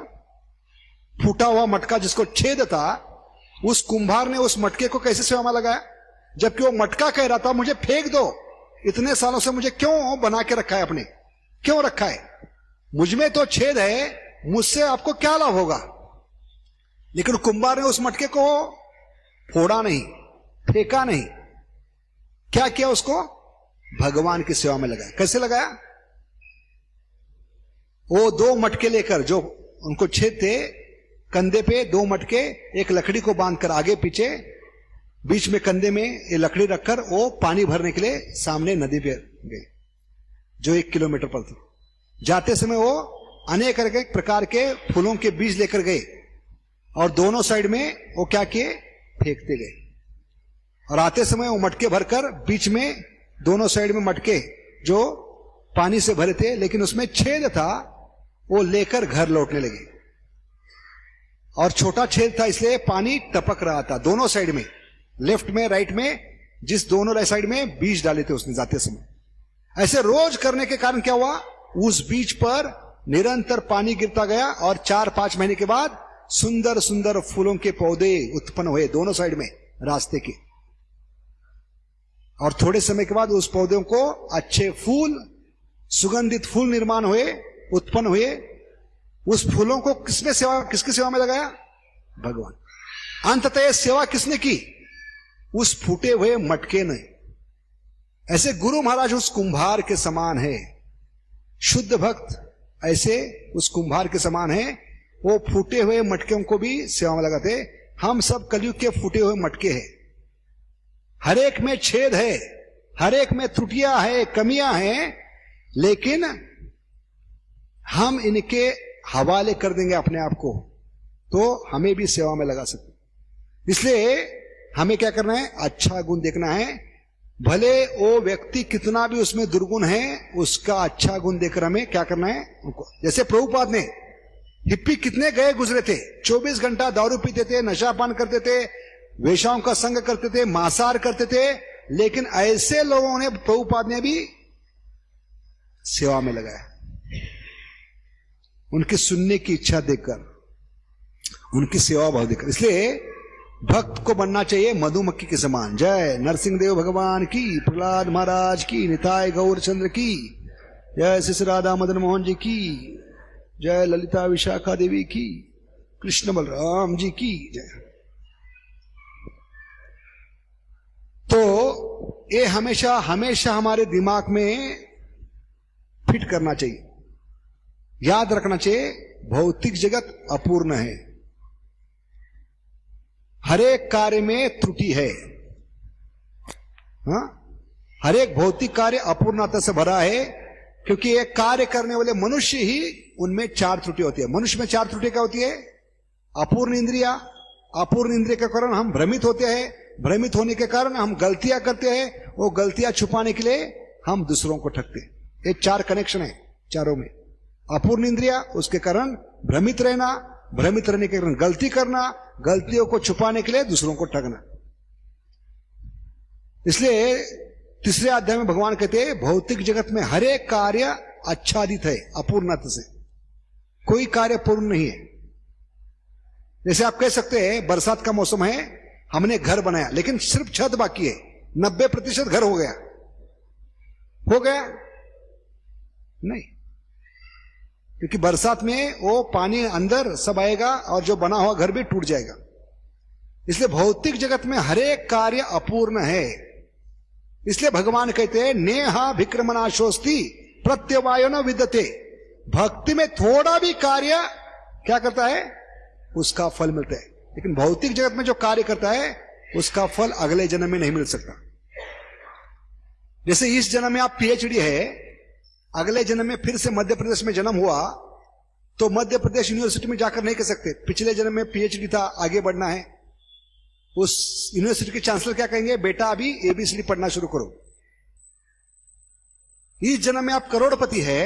फूटा हुआ मटका जिसको छेद था, उस कुंभार ने उस मटके को कैसे सेवा में लगाया? जबकि वो मटका कह रहा था मुझे फेंक दो, इतने सालों से मुझे क्यों बना के रखा है, आपने क्यों रखा है? मुझमें तो छेद है, मुझसे आपको क्या लाभ होगा? लेकिन कुंभार ने उस मटके को फोड़ा नहीं, फेंका नहीं, क्या किया? उसको भगवान की सेवा में लगाया। कैसे लगाया? वो 2 मटके लेकर, जो उनको छेद थे कंधे पे 2 मटके, एक लकड़ी को बांधकर आगे पीछे, बीच में कंधे में ये लकड़ी रखकर वो पानी भरने के लिए सामने नदी पे गए, जो 1 किलोमीटर पर था। जाते समय वो अनेक प्रकार के फूलों के बीज लेकर गए और दोनों साइड में वो क्या किए? फेंकते गए। और आते समय वो मटके भरकर बीच में दोनों साइड में मटके जो पानी से भरे थे लेकिन उसमें छेद था, वो लेकर घर लौटने लगे। और छोटा छेद था इसलिए पानी टपक रहा था दोनों साइड में, लेफ्ट में राइट में, जिस दोनों साइड में बीज डाले थे उसने जाते समय। ऐसे रोज करने के कारण क्या हुआ? उस बीज पर निरंतर पानी गिरता गया और 4-5 महीने के बाद सुंदर सुंदर फूलों के पौधे उत्पन्न हुए दोनों साइड में रास्ते के। और थोड़े समय के बाद उस पौधों को अच्छे फूल, सुगंधित फूल निर्माण हुए, उत्पन्न हुए। उस फूलों को किसकी सेवा में लगाया? भगवान। अंततः सेवा किसने की? उस फूटे हुए मटके ने। ऐसे गुरु महाराज उस कुंभार के समान है। शुद्ध भक्त ऐसे उस कुंभार के समान है, वो फूटे हुए मटकों को भी सेवा में लगाते। हम सब कलयुग के फूटे हुए मटके हैं। हर एक में छेद है, हर एक में त्रुटियां है, कमियां हैं, लेकिन हम इनके हवाले कर देंगे अपने आप को तो हमें भी सेवा में लगा सकते। इसलिए हमें क्या करना है? अच्छा गुण देखना है। भले वो व्यक्ति कितना भी उसमें दुर्गुण है, उसका अच्छा गुण देखकर हमें क्या करना है उनको। जैसे प्रभुपाद ने, हिप्पी कितने गए गुजरे थे, 24 घंटा दारू पीते थे, नशापान करते थे, वेश्याओं का संग करते थे, मांसाहार करते थे, लेकिन ऐसे लोगों ने प्रभुपाद ने भी सेवा में लगाया, उनकी सुनने की इच्छा देखकर, उनकी सेवा भाव देखकर। इसलिए भक्त को बनना चाहिए मधुमक्खी के समान। जय नरसिंह देव भगवान की, प्रहलाद महाराज की, निताय गौरचंद्र की जय, श्री राधा मदन मोहन जी की जय, ललिता विशाखा देवी की, कृष्ण बलराम जी की जय। तो ये हमेशा हमेशा हमारे दिमाग में फिट करना चाहिए, याद रखना चाहिए, भौतिक जगत अपूर्ण है, हर एक कार्य में त्रुटि है। हाँ? हर एक भौतिक कार्य अपूर्णता से भरा है, क्योंकि एक कार्य करने वाले मनुष्य ही उनमें 4 त्रुटि होती है। मनुष्य में 4 त्रुटि क्या होती है? अपूर्ण इंद्रिया, अपूर्ण इंद्रिय के कारण हम भ्रमित होते हैं, भ्रमित होने के कारण हम गलतियां करते हैं, वो गलतियां छुपाने के लिए हम दूसरों को ठगते हैं। ये 4 कनेक्शन है चारों में। अपूर्ण इंद्रिया, उसके कारण भ्रमित रहना, भ्रमित रहने के कारण गलती करना, गलतियों को छुपाने के लिए दूसरों को ठगना। इसलिए तीसरे अध्याय में भगवान कहते हैं भौतिक जगत में हर एक कार्य आच्छादित है अपूर्णता से, कोई कार्य पूर्ण नहीं है। जैसे आप कह सकते हैं बरसात का मौसम है, हमने घर बनाया लेकिन सिर्फ छत बाकी है, 90% घर हो गया नहीं, क्योंकि बरसात में वो पानी अंदर सब आएगा और जो बना हुआ घर भी टूट जाएगा। इसलिए भौतिक जगत में हर एक कार्य अपूर्ण है। इसलिए भगवान कहते हैं नेहा विक्रमनाशोस्ति प्रत्यवायो न विद्यते। भक्ति में थोड़ा भी कार्य क्या करता है, उसका फल मिलता है, लेकिन भौतिक जगत में जो कार्य करता है उसका फल अगले जन्म में नहीं मिल सकता। जैसे इस जन्म में आप पीएचडी है, अगले जन्म में फिर से मध्य प्रदेश में जन्म हुआ तो मध्य प्रदेश यूनिवर्सिटी में जाकर नहीं कह सकते पिछले जन्म में पीएचडी था, आगे बढ़ना है। उस यूनिवर्सिटी के चांसलर क्या कहेंगे, बेटा अभी एबीसीडी पढ़ना शुरू करो। इस जन्म में आप करोड़पति है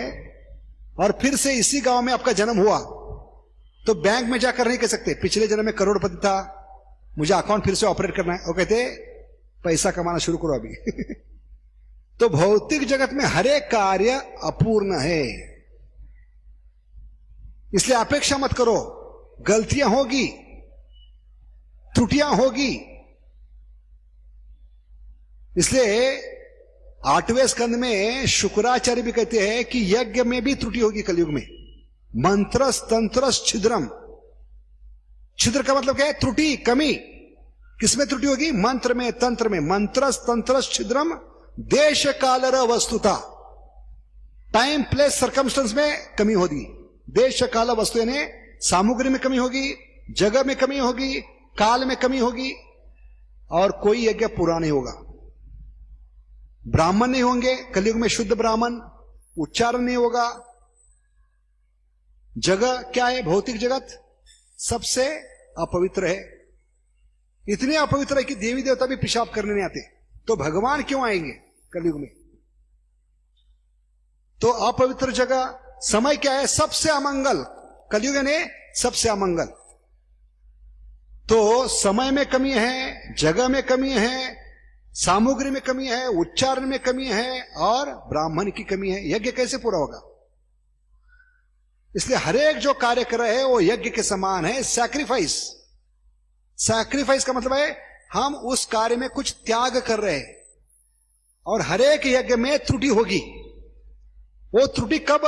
और फिर से इसी गांव में आपका जन्म हुआ तो बैंक में जाकर नहीं कह सकते पिछले जन्म में करोड़पति था, मुझे अकाउंट फिर से ऑपरेट करना है। वो कहते पैसा कमाना शुरू करो अभी। तो भौतिक जगत में हर एक कार्य अपूर्ण है, इसलिए अपेक्षा मत करो, गलतियां होगी, त्रुटियां होगी। इसलिए 8वें स्कंद में शुक्राचार्य भी कहते हैं कि यज्ञ में भी त्रुटि होगी कलयुग में। मंत्रस तंत्रस छिद्रम, छिद्र का मतलब क्या है, त्रुटि, कमी। किसमें त्रुटि होगी, मंत्र में, तंत्र में। मंत्रस तंत्रस छिद्रम देश काल वस्तुता, टाइम प्लेस सर्कमस्टेंस में कमी होगी। देश काल वस्तु यानी सामग्री में कमी होगी, जगह में कमी होगी, काल में कमी होगी, और कोई यज्ञ पूरा नहीं होगा। ब्राह्मण नहीं होंगे कलयुग में, शुद्ध ब्राह्मण, उच्चारण नहीं होगा। जगह क्या है, भौतिक जगत सबसे अपवित्र है, इतने अपवित्र है कि देवी देवता भी पेशाब करने नहीं आते, तो भगवान क्यों आएंगे कलयुग में। तो अपवित्र जगह। समय क्या है, सबसे अमंगल, कलयुग ने सबसे अमंगल। तो समय में कमी है, जगह में कमी है, सामग्री में कमी है, उच्चारण में कमी है, और ब्राह्मण की कमी है। यज्ञ कैसे पूरा होगा। इसलिए हरेक जो कार्य कर रहे हैं वो यज्ञ के समान है। सैक्रिफाइस, सैक्रिफाइस का मतलब है हम उस कार्य में कुछ त्याग कर रहे हैं, और हरेक यज्ञ में त्रुटि होगी। वो त्रुटि कब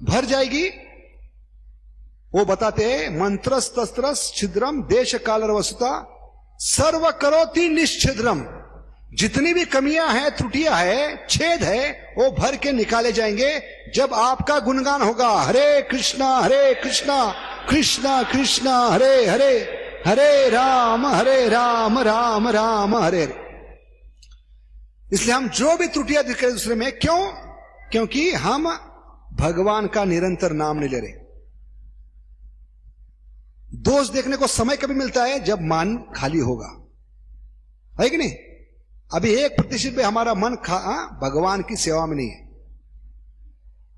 भर जाएगी वो बताते हैं, मंत्रस तस्त्रस छिद्रम देश काल वस्तुता सर्व करोति निश्छिद्रम। जितनी भी कमियां हैं, त्रुटियां हैं, छेद है, वो भर के निकाले जाएंगे जब आपका गुणगान होगा। हरे कृष्णा कृष्णा कृष्णा हरे हरे, हरे राम राम राम हरे हरे। इसलिए हम जो भी त्रुटियां दिख रहे दूसरे में, क्यों, क्योंकि हम भगवान का निरंतर नाम नहीं ले रहे। दोष देखने को समय कभी मिलता है जब मन खाली होगा, है कि नहीं। अभी 1% भी हमारा मन भगवान की सेवा में नहीं है,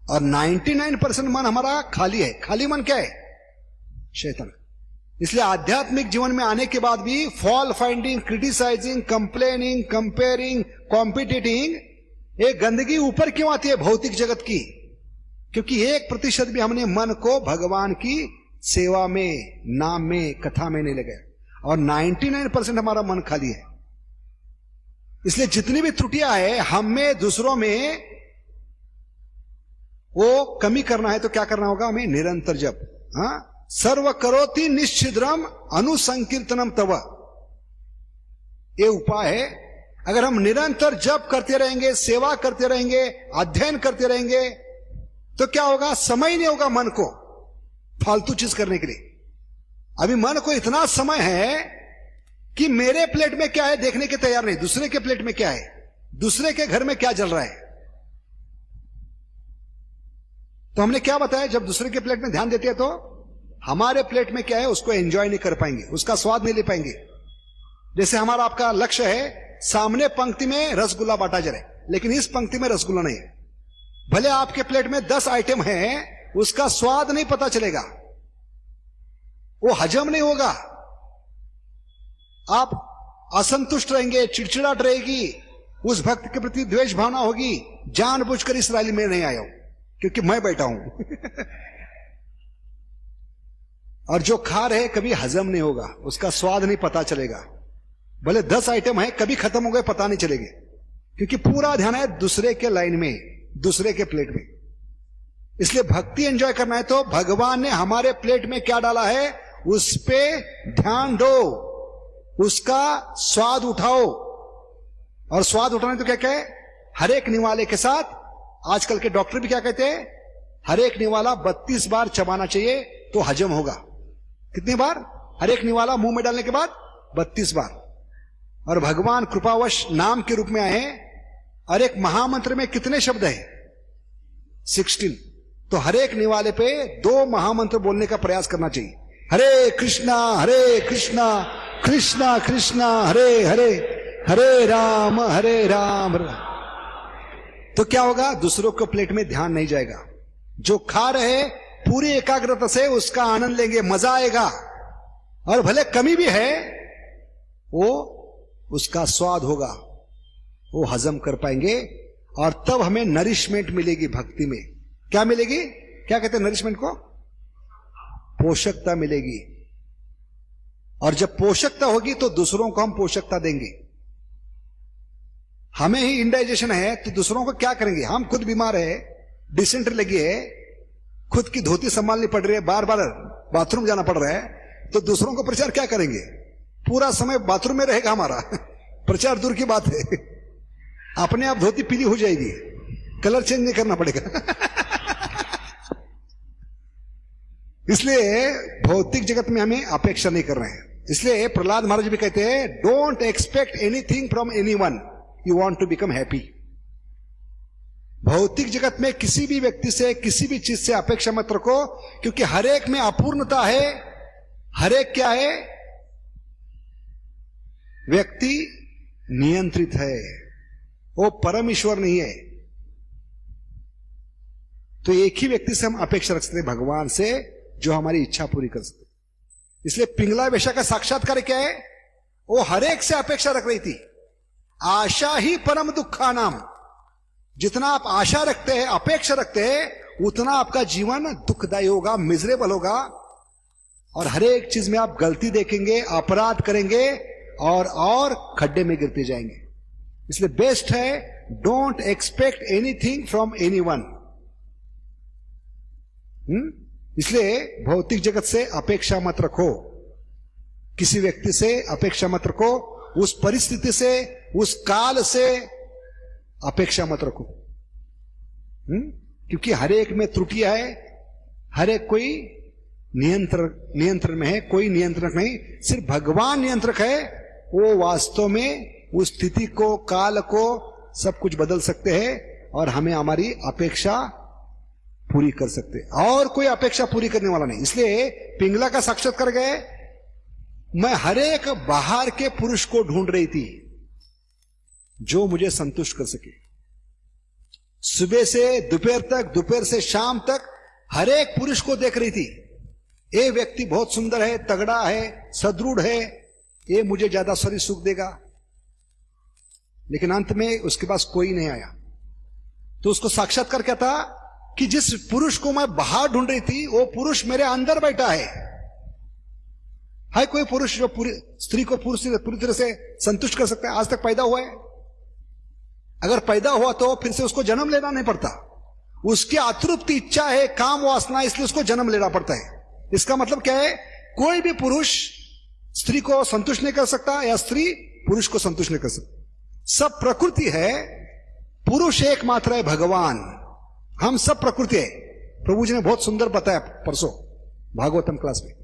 और 99% मन हमारा खाली है। खाली मन क्या है, शैतान। इसलिए आध्यात्मिक जीवन में आने के बाद भी fault finding, criticising, complaining, comparing, competing, एक गंदगी ऊपर क्यों आती है भौतिक जगत की, क्योंकि 1% भी हमने मन को भगवान की सेवा में, नाम में, कथा में नहीं लगाया, और 99% हमारा मन खाली है। इसलिए जितनी भी त्रुटियां है हम में, दूसरों में, वो कमी करना है तो क्या करना होगा, हमें निरंतर जप। सर्व करोति निश्चिद्रम अनुसंकीर्तनम तव, ये उपाय है। अगर हम निरंतर जप करते रहेंगे, सेवा करते रहेंगे, अध्ययन करते रहेंगे, तो क्या होगा, समय नहीं होगा मन को फालतू चीज करने के लिए। अभी मन को इतना समय है कि मेरे प्लेट में क्या है देखने के तैयार नहीं, दूसरे के प्लेट में क्या है, दूसरे के घर में क्या जल रहा है। तो हमने क्या बताया, जब दूसरे के प्लेट में ध्यान देते हैं तो हमारे प्लेट में क्या है उसको एंजॉय नहीं कर पाएंगे, उसका स्वाद नहीं ले पाएंगे। जैसे हमारा आपका लक्ष्य है सामने पंक्ति में रसगुल्ला बांटा जा रहा है, लेकिन इस पंक्ति में रसगुल्ला नहीं है। भले आपके प्लेट में 10 आइटम है, उसका स्वाद नहीं पता चलेगा, वो हजम नहीं होगा। आप असंतुष्ट रहेंगे, चिड़चिड़ाहट रहेगी, उस भक्त के प्रति द्वेष भावना होगी, जानबूझकर इस रैली में नहीं आया हूं क्योंकि मैं बैठा हूं। और जो खा रहे कभी हजम नहीं होगा, उसका स्वाद नहीं पता चलेगा। भले 10 आइटम है, कभी खत्म हो गए पता नहीं चलेंगे, क्योंकि पूरा ध्यान है दूसरे के लाइन में, दूसरे के प्लेट में। इसलिए भक्ति एंजॉय करना है तो भगवान ने हमारे प्लेट में क्या डाला है उस पे ध्यान दो, उसका स्वाद उठाओ। और स्वाद उठाने तो क्या क्या है, हर एक निवाले के साथ, आजकल के डॉक्टर भी क्या कहते हैं, हर एक निवाला 32 बार चबाना चाहिए तो हजम होगा। कितनी बार? हर एक निवाला मुंह में डालने के बाद 32 बार। और भगवान कृपावश नाम के रूप में आए हैं। और एक महामंत्र में कितने शब्द है? 16। तो हर एक निवाले पे 2 महामंत्र बोलने का प्रयास करना चाहिए। हरे कृष्णा कृष्णा कृष्णा हरे हरे, हरे राम तो क्या होगा, दूसरों को प्लेट में ध्यान नहीं जाएगा। जो खा रहे पूरी एकाग्रता से उसका आनंद लेंगे, मजा आएगा। और भले कमी भी है, वो उसका स्वाद होगा, वो हजम कर पाएंगे। और तब हमें नरिशमेंट मिलेगी भक्ति में। क्या मिलेगी? क्या कहते हैं नरिशमेंट को? पोषकता मिलेगी। और जब पोषकता होगी तो दूसरों को हम पोषकता देंगे। हमें ही इंडाइजेशन है तो दूसरों को क्या करेंगे? हम खुद बीमार है, डिसेंट्री लगी है, खुद की धोती संभालनी पड़ रही है, बार बार बाथरूम जाना पड़ रहा है, तो दूसरों को प्रचार क्या करेंगे? पूरा समय बाथरूम में रहेगा हमारा। प्रचार दूर की बात है, अपने आप धोती पीली हो जाएगी, कलर चेंज नहीं करना पड़ेगा। इसलिए भौतिक जगत में हमें अपेक्षा नहीं कर रहे हैं। इसलिए प्रहलाद महाराज भी कहते हैं, don't expect anything from anyone, you want to become happy. भौतिक जगत में किसी भी व्यक्ति से, किसी भी चीज से अपेक्षा मत रखो, क्योंकि हर एक में अपूर्णता है। हर एक क्या है? व्यक्ति नियंत्रित है, वो परम ईश्वर नहीं है। तो एक ही व्यक्ति से हम अपेक्षा रख सकते हैं, भगवान से, जो हमारी इच्छा पूरी कर सकते। इसलिए पिंगला वेश्या का साक्षात्कार क्या है? वो हर एक से अपेक्षा रख रही थी। आशा ही परम दुखा नाम। जितना आप आशा रखते हैं, अपेक्षा रखते हैं, उतना आपका जीवन दुखदायी होगा, मिजरेबल होगा। और हर एक चीज में आप गलती देखेंगे, अपराध करेंगे और खड्डे में गिरते जाएंगे। इसलिए बेस्ट है, don't expect anything from anyone. इसलिए भौतिक जगत से अपेक्षा मत रखो, किसी व्यक्ति से अपेक्षा मत रखो, उस परिस्थिति से, उस काल से अपेक्षा मत रखो। क्योंकि हर एक में त्रुटियां है, हर एक कोई नियंत्रण में है, कोई नियंत्रक नहीं, सिर्फ भगवान नियंत्रक है। वो वास्तव में उस स्थिति को, काल को, सब कुछ बदल सकते हैं और हमें हमारी अपेक्षा पूरी कर सकते हैं। और कोई अपेक्षा पूरी करने वाला नहीं। इसलिए पिंगला का साक्षात्कार गए, मैं हर एक बाहर के पुरुष को ढूंढ रही थी जो मुझे संतुष्ट कर सके। सुबह से दोपहर तक, दोपहर से शाम तक हर एक पुरुष को देख रही थी। ये व्यक्ति बहुत सुंदर है, तगड़ा है, सदृढ़ है, ये मुझे ज्यादा शरीर सुख देगा। लेकिन अंत में उसके पास कोई नहीं आया। तो उसको साक्षात्कार क्या था कि जिस पुरुष को मैं बाहर ढूंढ रही थी, वो पुरुष मेरे अंदर बैठा है कोई पुरुष जो पूरी स्त्री को पूरी तरह से संतुष्ट कर सकता है? आज तक पैदा हुआ है? अगर पैदा हुआ तो फिर से उसको जन्म लेना नहीं पड़ता। उसकी अतृप्त इच्छा है, काम वासना, इसलिए उसको जन्म लेना पड़ता है। इसका मतलब क्या है? कोई भी पुरुष स्त्री को संतुष्ट नहीं कर सकता या स्त्री पुरुष को संतुष्ट नहीं कर सकती। सब प्रकृति है, पुरुष एकमात्र है भगवान। हम सब प्रकृति है। प्रभु जी ने बहुत सुंदर बताया परसों भागवतम क्लास में,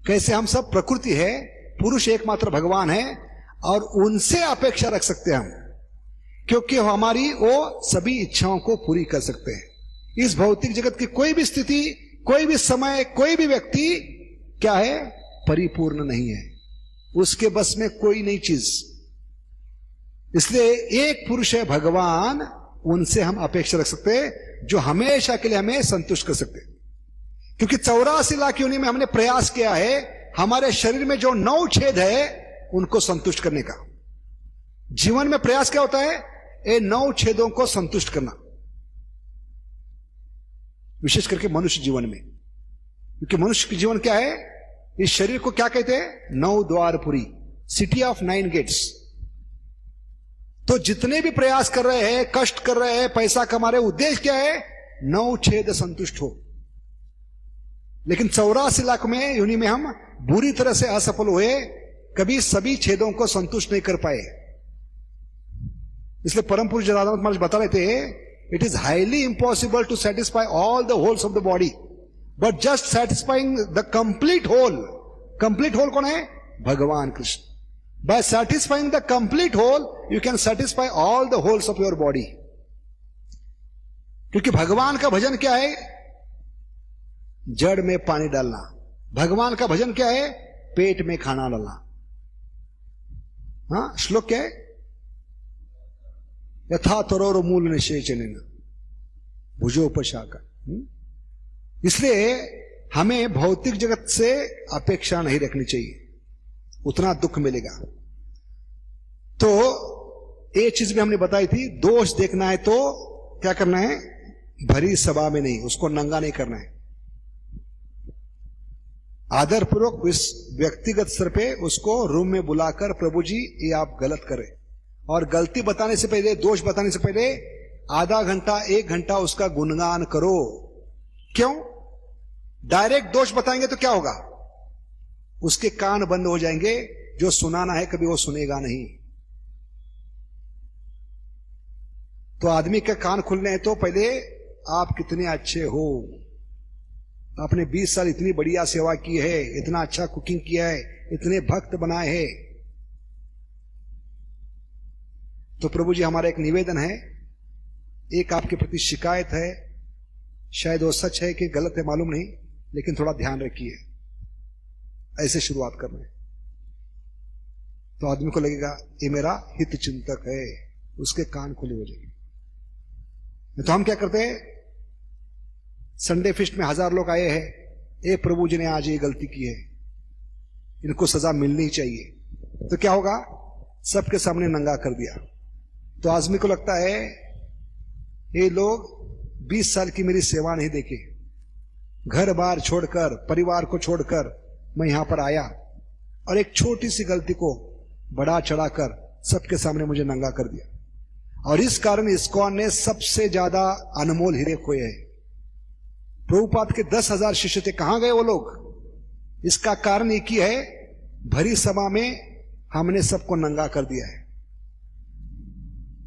कैसे हम सब प्रकृति है, पुरुष एकमात्र भगवान है और उनसे अपेक्षा रख सकते हैं हम, क्योंकि हमारी वो सभी इच्छाओं को पूरी कर सकते हैं। इस भौतिक जगत की कोई भी स्थिति, कोई भी समय, कोई भी व्यक्ति क्या है? परिपूर्ण नहीं है, उसके बस में कोई नई चीज। इसलिए एक पुरुष है भगवान, उनसे हम अपेक्षा रख सकते हैं जो हमेशा के लिए हमें संतुष्ट कर सकते हैं। क्योंकि 84 लाख योनि में हमने प्रयास किया है हमारे शरीर में जो 9 छेद है उनको संतुष्ट करने का। जीवन में प्रयास क्या होता है? ये 9 छेदों को संतुष्ट करना, विशेष करके मनुष्य जीवन में। क्योंकि मनुष्य के जीवन क्या है? इस शरीर को क्या कहते हैं? 9 द्वारपुरी, सिटी ऑफ 9 गेट्स। तो जितने भी प्रयास कर रहे हैं, कष्ट कर रहे हैं, पैसा कमा रहे हैं, उद्देश्य क्या है? 9 छेद संतुष्ट हो। लेकिन 84 लाख में यूनि में हम बुरी तरह से असफल हुए, कभी सभी छेदों को संतुष्ट नहीं कर पाए। इसलिए परम पुरुष जनार्दन महाराज बता रहे थे, it is highly impossible to satisfy all the holes of the body, but just satisfying the complete whole. Complete whole कौन है? भगवान Krishna. By satisfying the complete whole you can satisfy all the holes of your body. क्योंकि भगवान का भजन क्या है? जड़ में पानी डालना। भगवान का भजन क्या है? पेट में खाना डालना। हाँ, श्लोक क्या है? यथा तरोर मूल निषेचन भुजोपशाखा। इसलिए हमें भौतिक जगत से अपेक्षा नहीं रखनी चाहिए, उतना दुख मिलेगा। तो एक चीज भी हमने बताई थी, दोष देखना है तो क्या करना है? भरी सभा में नहीं, उसको नंगा नहीं करना है। आदरपूर्वक इस व्यक्तिगत स्तर पे उसको रूम में बुलाकर, प्रभु जी ये आप गलत करें, और गलती बताने से पहले, दोष बताने से पहले आधा घंटा 1 घंटा उसका गुणगान करो। क्यों? डायरेक्ट दोष बताएंगे तो क्या होगा? उसके कान बंद हो जाएंगे, जो सुनाना है कभी वो सुनेगा नहीं। तो आदमी के कान खुलने हैं तो पहले आप कितने अच्छे हो, आपने 20 साल इतनी बढ़िया सेवा की है, इतना अच्छा कुकिंग किया है, इतने भक्त बनाए हैं। तो प्रभु जी हमारा एक निवेदन है, एक आपके प्रति शिकायत है, शायद वो सच है कि गलत है मालूम नहीं, लेकिन थोड़ा ध्यान रखिए। ऐसे शुरुआत करना है तो आदमी को लगेगा ये मेरा हित चिंतक है, उसके कान खुले हो जाएंगे। तो हम क्या करते हैं? संडे फिस्ट में 1000 लोग आए हैं, ए प्रभु जी ने आज ये गलती की है, इनको सजा मिलनी चाहिए। तो क्या होगा? सबके सामने नंगा कर दिया। तो आदमी को लगता है ये लोग 20 साल की मेरी सेवा नहीं देखे, घर बार छोड़कर, परिवार को छोड़कर मैं यहां पर आया और एक छोटी सी गलती को बढ़ा चढ़ाकर सबके सामने मुझे नंगा कर दिया। और इस कारण इस्कॉन ने सबसे ज्यादा अनमोल हीरे खोए हैं। प्रभुपाद के 10,000 शिष्य थे, कहां गए वो लोग? इसका कारण एक ही है, भरी सभा में हमने सबको नंगा कर दिया है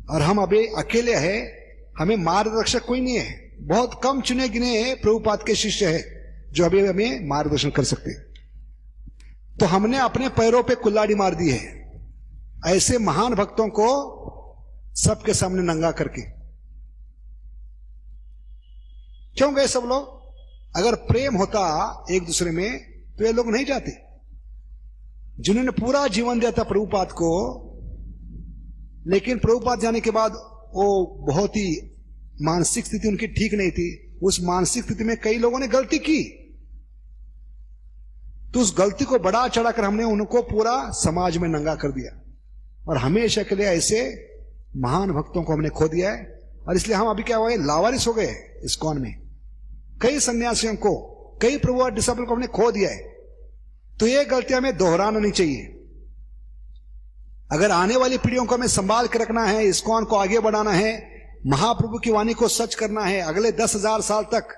और हम अभी अकेले हैं, हमें मार्गदर्शक कोई नहीं है। बहुत कम चुने गिने प्रभुपाद के शिष्य हैं जो अभी हमें मार्गदर्शन कर सकते हैं। तो हमने अपने पैरों पे कुल्हाड़ी मार दी है ऐसे महान भक्तों को सबके सामने नंगा करके। क्यों गए सब लोग? अगर प्रेम होता एक दूसरे में तो ये लोग नहीं जाते। जिन्होंने पूरा जीवन दिया था प्रभुपाद को, लेकिन प्रभुपाद जाने के बाद वो बहुत ही मानसिक स्थिति उनकी ठीक नहीं थी। उस मानसिक स्थिति में कई लोगों ने गलती की, तो उस गलती को बढ़ा चढ़ाकर हमने उनको पूरा समाज में नंगा कर दिया और हमेशा के लिए ऐसे महान भक्तों को हमने खो दिया है। और इसलिए हम अभी क्या हुए? लावारिस हो गए इस्कॉन में। कई सन्यासियों को, कई प्रभु डिसाइपल को हमने खो दिया है। तो ये गलतियां हमें दोहराना नहीं चाहिए। अगर आने वाली पीढ़ियों को हमें संभाल के रखना है, इस्कॉन को आगे बढ़ाना है, महाप्रभु की वाणी को सच करना है अगले 10,000 साल तक।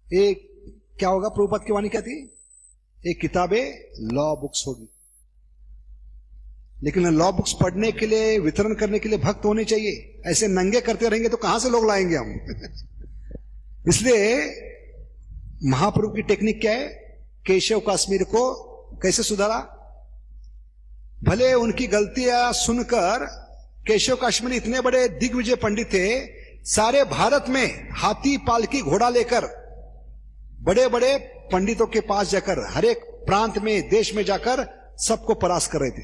एक क्या होगा? प्रभुपाद की वाणी क्या थी? एक किताबें लॉ बुक्स होगी, लेकिन लॉ बुक्स पढ़ने के लिए, वितरण करने के लिए भक्त होने चाहिए। ऐसे नंगे करते रहेंगे तो कहां से लोग लाएंगे हम? इसलिए महाप्रभु की टेक्निक क्या है? केशव काश्मीर को कैसे सुधारा? भले उनकी गलतियां सुनकर केशव काश्मीर इतने बड़े दिग्विजय पंडित थे, सारे भारत में हाथी, पालकी, घोड़ा लेकर बड़े बड़े पंडितों के पास जाकर, हर एक प्रांत में, देश में जाकर सबको परास्त कर रहे थे।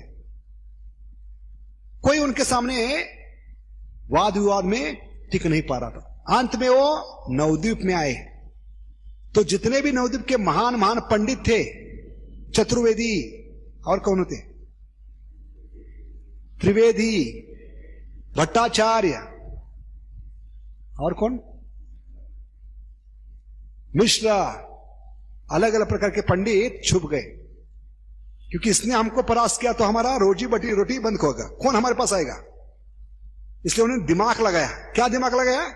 कोई उनके सामने वाद विवाद में टिक नहीं पा रहा था। अंत में वो नवद्वीप में आए। तो जितने भी नवद्वीप के महान महान पंडित थे, चतुर्वेदी और कौन थे? त्रिवेदी, भट्टाचार्य और कौन, मिश्रा, अलग अलग प्रकार के पंडित छुप गए, क्योंकि इसने हमको परास्त किया तो हमारा रोटी बंद होगा, कौन हमारे पास आएगा। इसलिए उन्होंने दिमाग लगाया। क्या दिमाग लगाया?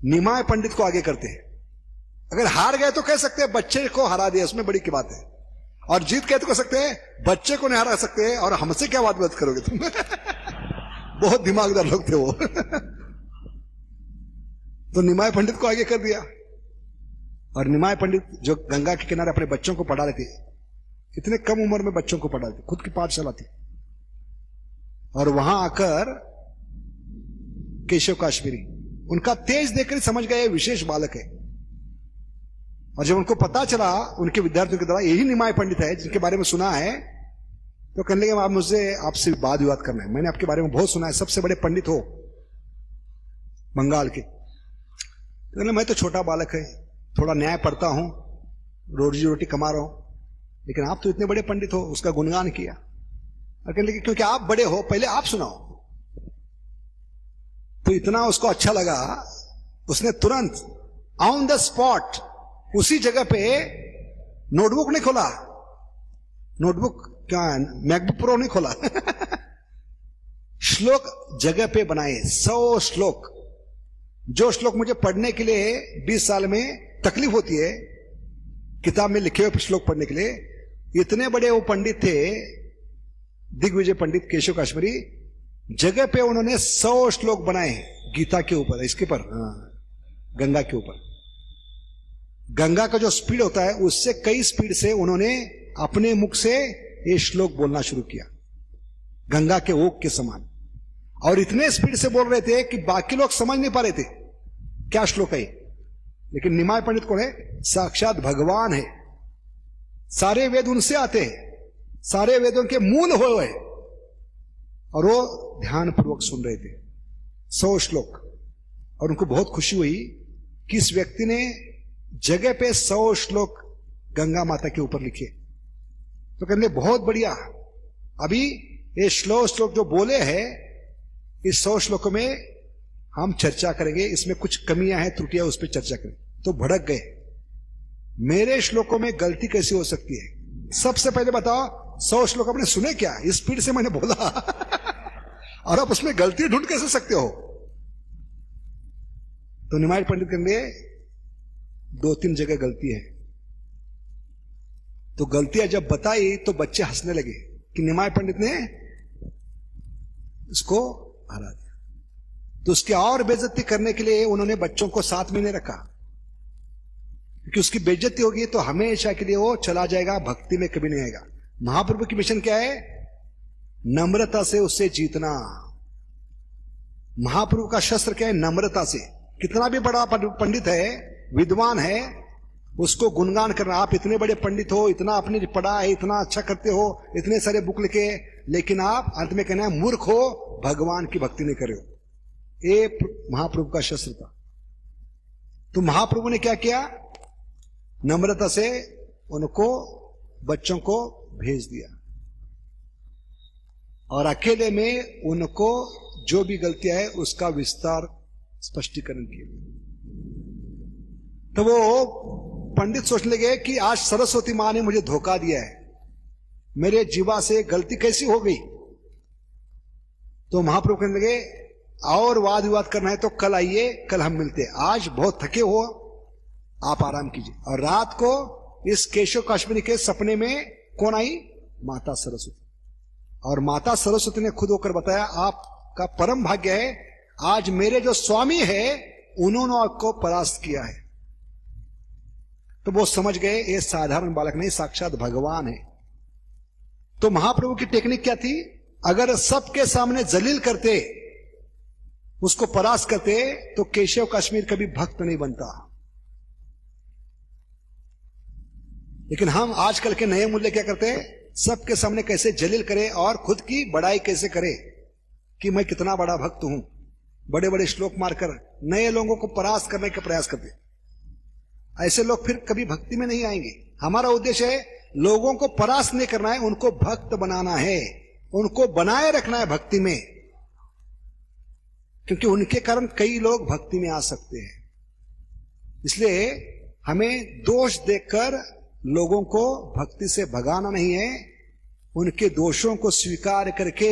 निमाय पंडित को आगे करते हैं। अगर हार गए तो कह सकते हैं बच्चे को हरा दिया, उसमें बड़ी की बात है। और जीत गए तो कह सकते हैं बच्चे को नहीं हरा सकते और हमसे क्या बात करोगे तुम। बहुत दिमागदार लोग थे वो। तो निमाय पंडित को आगे कर दिया। और निमाय पंडित जो गंगा के किनारे अपने बच्चों को पढ़ा रहे थे, इतने कम उम्र में बच्चों को पढ़ा रहे थे, खुद की पाठशाला थी। और वहां आकर केशव काश्मीरी उनका तेज देखकर समझ गए विशेष बालक है। और जब उनको पता चला उनके विद्यार्थियों के द्वारा यही निमाय पंडित है जिनके बारे में सुना है, तो कहने लगे आप मुझसे आपसे वाद विवाद करना है, मैंने आपके बारे में बहुत सुना है, सबसे बड़े पंडित हो बंगाल के। तो मैं तो छोटा बालक है, थोड़ा न्याय पढ़ता हूं, रोजी रोटी कमा रहा हूं, लेकिन आप तो इतने बड़े पंडित हो। उसका गुणगान किया और कहने लगे क्योंकि आप बड़े हो, पहले आप सुनाओ। तो इतना उसको अच्छा लगा, उसने तुरंत ऑन द स्पॉट उसी जगह पे नोटबुक नहीं खोला, नोटबुक क्या मैकबुक प्रो नहीं खोला। श्लोक जगह पे बनाए, 100 श्लोक। जो श्लोक मुझे पढ़ने के लिए 20 साल में तकलीफ होती है किताब में लिखे हुए श्लोक पढ़ने के लिए, इतने बड़े वो पंडित थे दिग्विजय पंडित केशव काश्मीरी, जगह पे उन्होंने 100 श्लोक बनाए गीता के ऊपर, इसके पर गंगा के ऊपर। गंगा का जो स्पीड होता है उससे कई स्पीड से उन्होंने अपने मुख से ये श्लोक बोलना शुरू किया, गंगा के ओक के समान। और इतने स्पीड से बोल रहे थे कि बाकी लोग समझ नहीं पा रहे थे क्या श्लोक है। लेकिन निमाय पंडित कौन है? साक्षात भगवान है। सारे वेद उनसे आते हैं, सारे वेदों के मूल हो है। और वो ध्यान पूर्वक सुन रहे थे 100 श्लोक। और उनको बहुत खुशी हुई कि इस व्यक्ति ने जगह पे 100 श्लोक गंगा माता के ऊपर लिखे। तो कहने बहुत बढ़िया, अभी ये श्लोक जो बोले हैं इस 100 श्लोकों में हम चर्चा करेंगे, इसमें कुछ कमियां हैं, त्रुटियां, उस पर चर्चा करें। तो भड़क गए, मेरे श्लोकों में गलती कैसी हो सकती है? सबसे पहले बताओ 100 श्लोक आपने सुने क्या? इस स्पीड से मैंने बोला और आप उसमें गलती ढूंढ कैसे सकते हो? तो निमाय पंडित के लिए 2-3 जगह गलती है। तो गलतियां जब बताई तो बच्चे हंसने लगे कि निमाय पंडित ने इसको हरा दिया। तो उसकी और बेइज्जती करने के लिए उन्होंने बच्चों को 7 महीने रखा, क्योंकि उसकी बेइज्जती होगी तो हमेशा के लिए वो चला जाएगा, भक्ति में कभी नहीं आएगा। महाप्रभु की मिशन क्या है? नम्रता से उससे जीतना। महाप्रभु का शस्त्र क्या है? नम्रता से। कितना भी बड़ा पंडित है, विद्वान है, उसको गुणगान करना। आप इतने बड़े पंडित हो, इतना आपने पढ़ा है, इतना अच्छा करते हो, इतने सारे बुक लिखे, लेकिन आप अंत में कहना है मूर्ख हो, भगवान की भक्ति नहीं कर रहे हो। ये महाप्रभु का शस्त्र था। तो महाप्रभु ने क्या किया? नम्रता से उनको, बच्चों को भेज दिया और अकेले में उनको जो भी गलतियां है उसका विस्तार स्पष्टीकरण किया। तो वो पंडित सोचने लगे कि आज सरस्वती मां ने मुझे धोखा दिया है, मेरे जीवा से गलती कैसी हो गई। तो महाप्रभु कहने लगे और वाद विवाद करना है तो कल आइए, कल हम मिलते हैं, आज बहुत थके हो, आप आराम कीजिए। और रात को इस केशव काश्मीरी के सपने में कौन आई? माता सरस्वती। और माता सरस्वती ने खुद होकर बताया आपका परम भाग्य है, आज मेरे जो स्वामी है उन्होंने आपको परास्त किया है। तो वो समझ गए ये साधारण बालक नहीं, साक्षात भगवान है। तो महाप्रभु की टेक्निक क्या थी? अगर सबके सामने जलील करते, उसको परास्त करते, तो केशव काश्मीर कभी भक्त नहीं बनता। लेकिन हम आजकल के नए मूल्य क्या करते हैं? सबके सामने कैसे जलील करें और खुद की बड़ाई कैसे करें कि मैं कितना बड़ा भक्त हूं। बड़े बड़े श्लोक मारकर नए लोगों को परास्त करने का प्रयास करते। ऐसे लोग फिर कभी भक्ति में नहीं आएंगे। हमारा उद्देश्य है लोगों को परास्त नहीं करना है, उनको भक्त बनाना है। उनको बनाए रखना है भक्ति में, क्योंकि उनके कारण कई लोग भक्ति में आ सकते हैं। इसलिए हमें दोष देखकर लोगों को भक्ति से भगाना नहीं है, उनके दोषों को स्वीकार करके,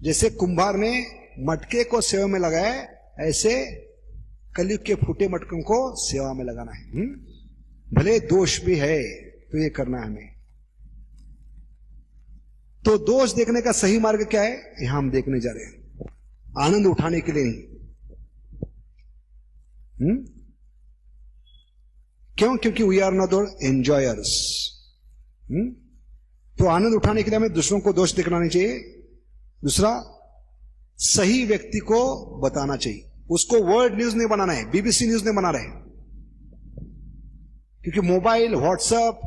जैसे कुंभार ने मटके को सेवा में लगाया, ऐसे कलयुग के फूटे मटकों को सेवा में लगाना है। भले दोष भी है तो ये करना है हमें। तो दोष देखने का सही मार्ग क्या है, यहां हम देखने जा रहे हैं, आनंद उठाने के लिए नहीं। क्यों? क्योंकि वी आर नॉट एंजॉयर्स। तो आनंद उठाने के लिए हमें दूसरों को दोष दिखना नहीं चाहिए। दूसरा, सही व्यक्ति को बताना चाहिए, उसको वर्ल्ड न्यूज नहीं बनाना है, बीबीसी न्यूज नहीं बना रहे, क्योंकि मोबाइल, व्हाट्सएप,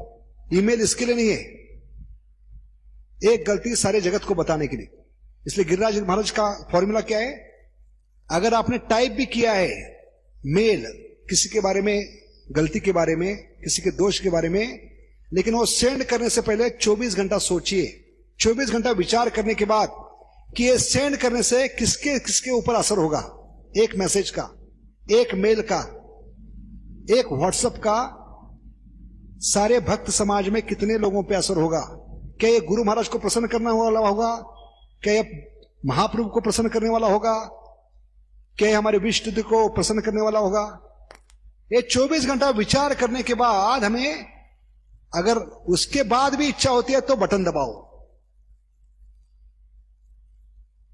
ईमेल इसके लिए नहीं है, एक गलती सारे जगत को बताने के लिए। इसलिए गिरिराज महाराज का फॉर्मूला क्या है, अगर आपने टाइप भी किया है मेल किसी के बारे में, गलती के बारे में, किसी के दोष के बारे में, लेकिन वो सेंड करने से पहले 24 घंटा सोचिए, 24 घंटा विचार करने के बाद कि ये सेंड करने से किसके किसके ऊपर असर होगा, एक मैसेज का, एक मेल का, एक व्हाट्सएप का, सारे भक्त समाज में कितने लोगों पे असर होगा। क्या ये गुरु महाराज को प्रसन्न करने वाला होगा, क्या ये महाप्रभु को प्रसन्न करने वाला होगा, क्या ये हमारे विष्णु को प्रसन्न करने वाला होगा। ये 24 घंटा विचार करने के बाद हमें, अगर उसके बाद भी इच्छा होती है तो बटन दबाओ,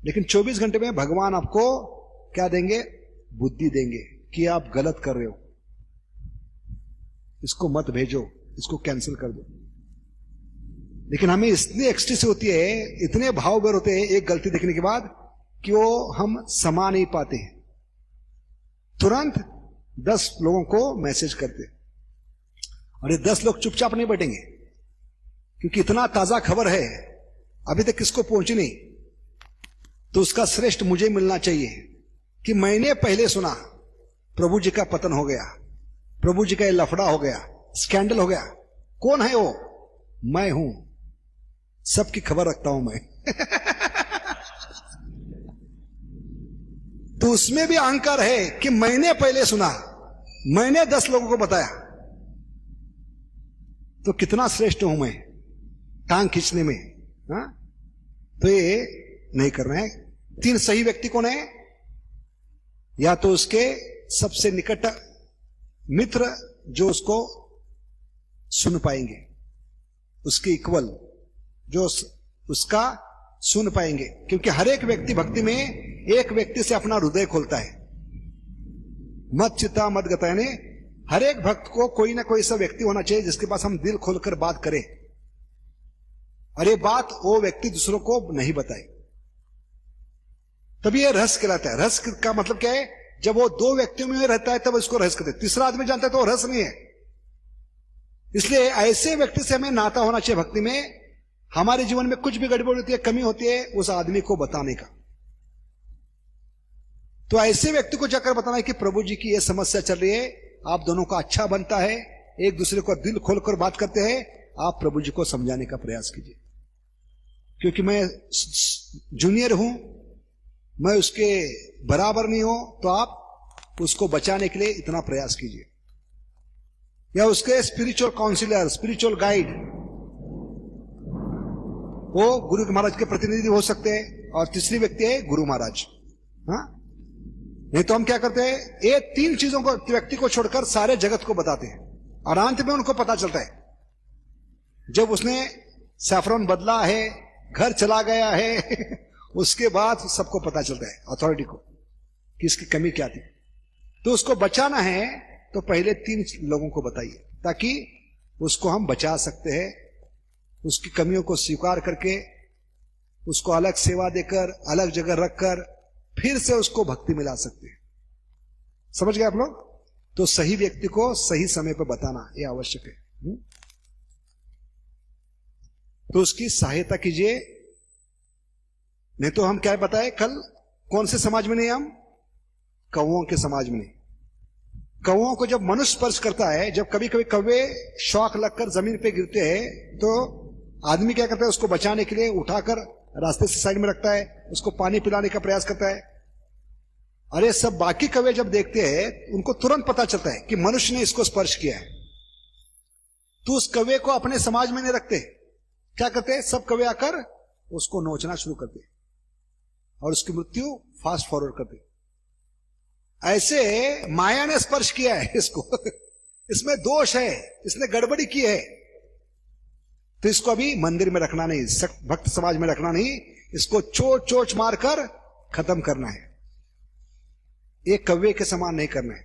लेकिन 24 घंटे में भगवान आपको क्या देंगे, बुद्धि देंगे कि आप गलत कर रहे हो, इसको मत भेजो, इसको कैंसिल कर दो। लेकिन हमें इतनी एक्सट्रीस होती है, इतने भाव भर होते हैं एक गलती देखने के बाद कि वो हम समा नहीं पाते हैं, तुरंत 10 लोगों को मैसेज करते, और ये 10 लोग चुपचाप नहीं बैठेंगे, क्योंकि इतना ताजा खबर है अभी तक किसको पहुंची नहीं, तो उसका श्रेष्ठ मुझे मिलना चाहिए कि मैंने पहले सुना प्रभु जी का पतन हो गया, प्रभु जी का ये लफड़ा हो गया, स्कैंडल हो गया। कौन है वो? मैं हूं, सबकी खबर रखता हूं मैं। तो उसमें भी अहंकार है कि मैंने पहले सुना, मैंने 10 लोगों को बताया, तो कितना श्रेष्ठ हूं मैं टांग खींचने में। हा? तो ये नहीं करना है। 3 सही व्यक्ति कौन है? या तो उसके सबसे निकट मित्र जो उसको सुन पाएंगे, उसके इक्वल जो उसका सुन पाएंगे, क्योंकि हर एक व्यक्ति भक्ति में एक व्यक्ति से अपना हृदय खोलता है। मत चित्ता मत गता, ने हर एक भक्त को कोई ना कोई ऐसा व्यक्ति होना चाहिए जिसके पास हम दिल खोलकर बात करें, और ये बात वो व्यक्ति दूसरों को नहीं बताए, तभी ये रस कहलाता है। रस का मतलब क्या है? जब वो 2 व्यक्तियों में रहता है तब उसको रस कहते हैं, तीसरा आदमी जानता है तो वो रस नहीं है। इसलिए ऐसे व्यक्ति से हमें नाता होना चाहिए भक्ति में। हमारे जीवन में कुछ भी गड़बड़ होती है, कमी होती है, उस आदमी को बताने का। तो ऐसे व्यक्ति को जाकर बताना है कि प्रभु जी की यह समस्या चल रही है, आप दोनों का अच्छा बनता है, एक दूसरे को दिल खोलकर बात करते हैं, आप प्रभु जी को समझाने का प्रयास कीजिए। क्योंकि मैं जूनियर हूं, मैं उसके बराबर नहीं हूं, तो आप उसको बचाने के लिए इतना प्रयास कीजिए। या उसके स्पिरिचुअल काउंसिलर, स्पिरिचुअल गाइड, वो गुरु महाराज के प्रतिनिधि हो सकते हैं, और तीसरी व्यक्ति है गुरु महाराज। हाँ, नहीं तो हम क्या करते हैं, ये 3 चीजों को व्यक्ति को छोड़कर सारे जगत को बताते हैं, और अंत में उनको पता चलता है जब उसने सैफरन बदला है, घर चला गया है, उसके बाद सबको पता चलता है अथॉरिटी को कि इसकी कमी क्या थी। तो उसको बचाना है तो पहले 3 लोगों को बताइए, ताकि उसको हम बचा सकते हैं। उसकी कमियों को स्वीकार करके, उसको अलग सेवा देकर, अलग जगह रखकर, फिर से उसको भक्ति मिला सकते हैं। समझ गए आप लोग? तो सही व्यक्ति को सही समय पर बताना यह आवश्यक है। तो उसकी सहायता कीजिए। नहीं तो हम क्या बताए कल, कौन से समाज में नहीं, हम कौओं के समाज में नहीं। कौओं को जब मनुष्य स्पर्श करता है, जब कभी कभी कौवे शौक लगकर जमीन पे गिरते हैं, तो आदमी क्या करता है, उसको बचाने के लिए उठाकर रास्ते से साइड में रखता है, उसको पानी पिलाने का प्रयास करता है। अरे सब बाकी कौवे जब देखते हैं उनको तुरंत पता चलता है कि मनुष्य ने इसको स्पर्श किया है, तो उस कौवे को अपने समाज में नहीं रखते। क्या करते हैं, सब कौवे आकर उसको नोचना शुरू करते और उसकी मृत्यु फास्ट फॉरवर्ड करते। ऐसे माया ने स्पर्श किया है इसको इसमें दोष है, इसने गड़बड़ी की है, तो इसको अभी मंदिर में रखना नहीं, भक्त समाज में रखना नहीं, इसको चोच चोच मारकर खत्म करना है। एक कौवे के समान नहीं करना है,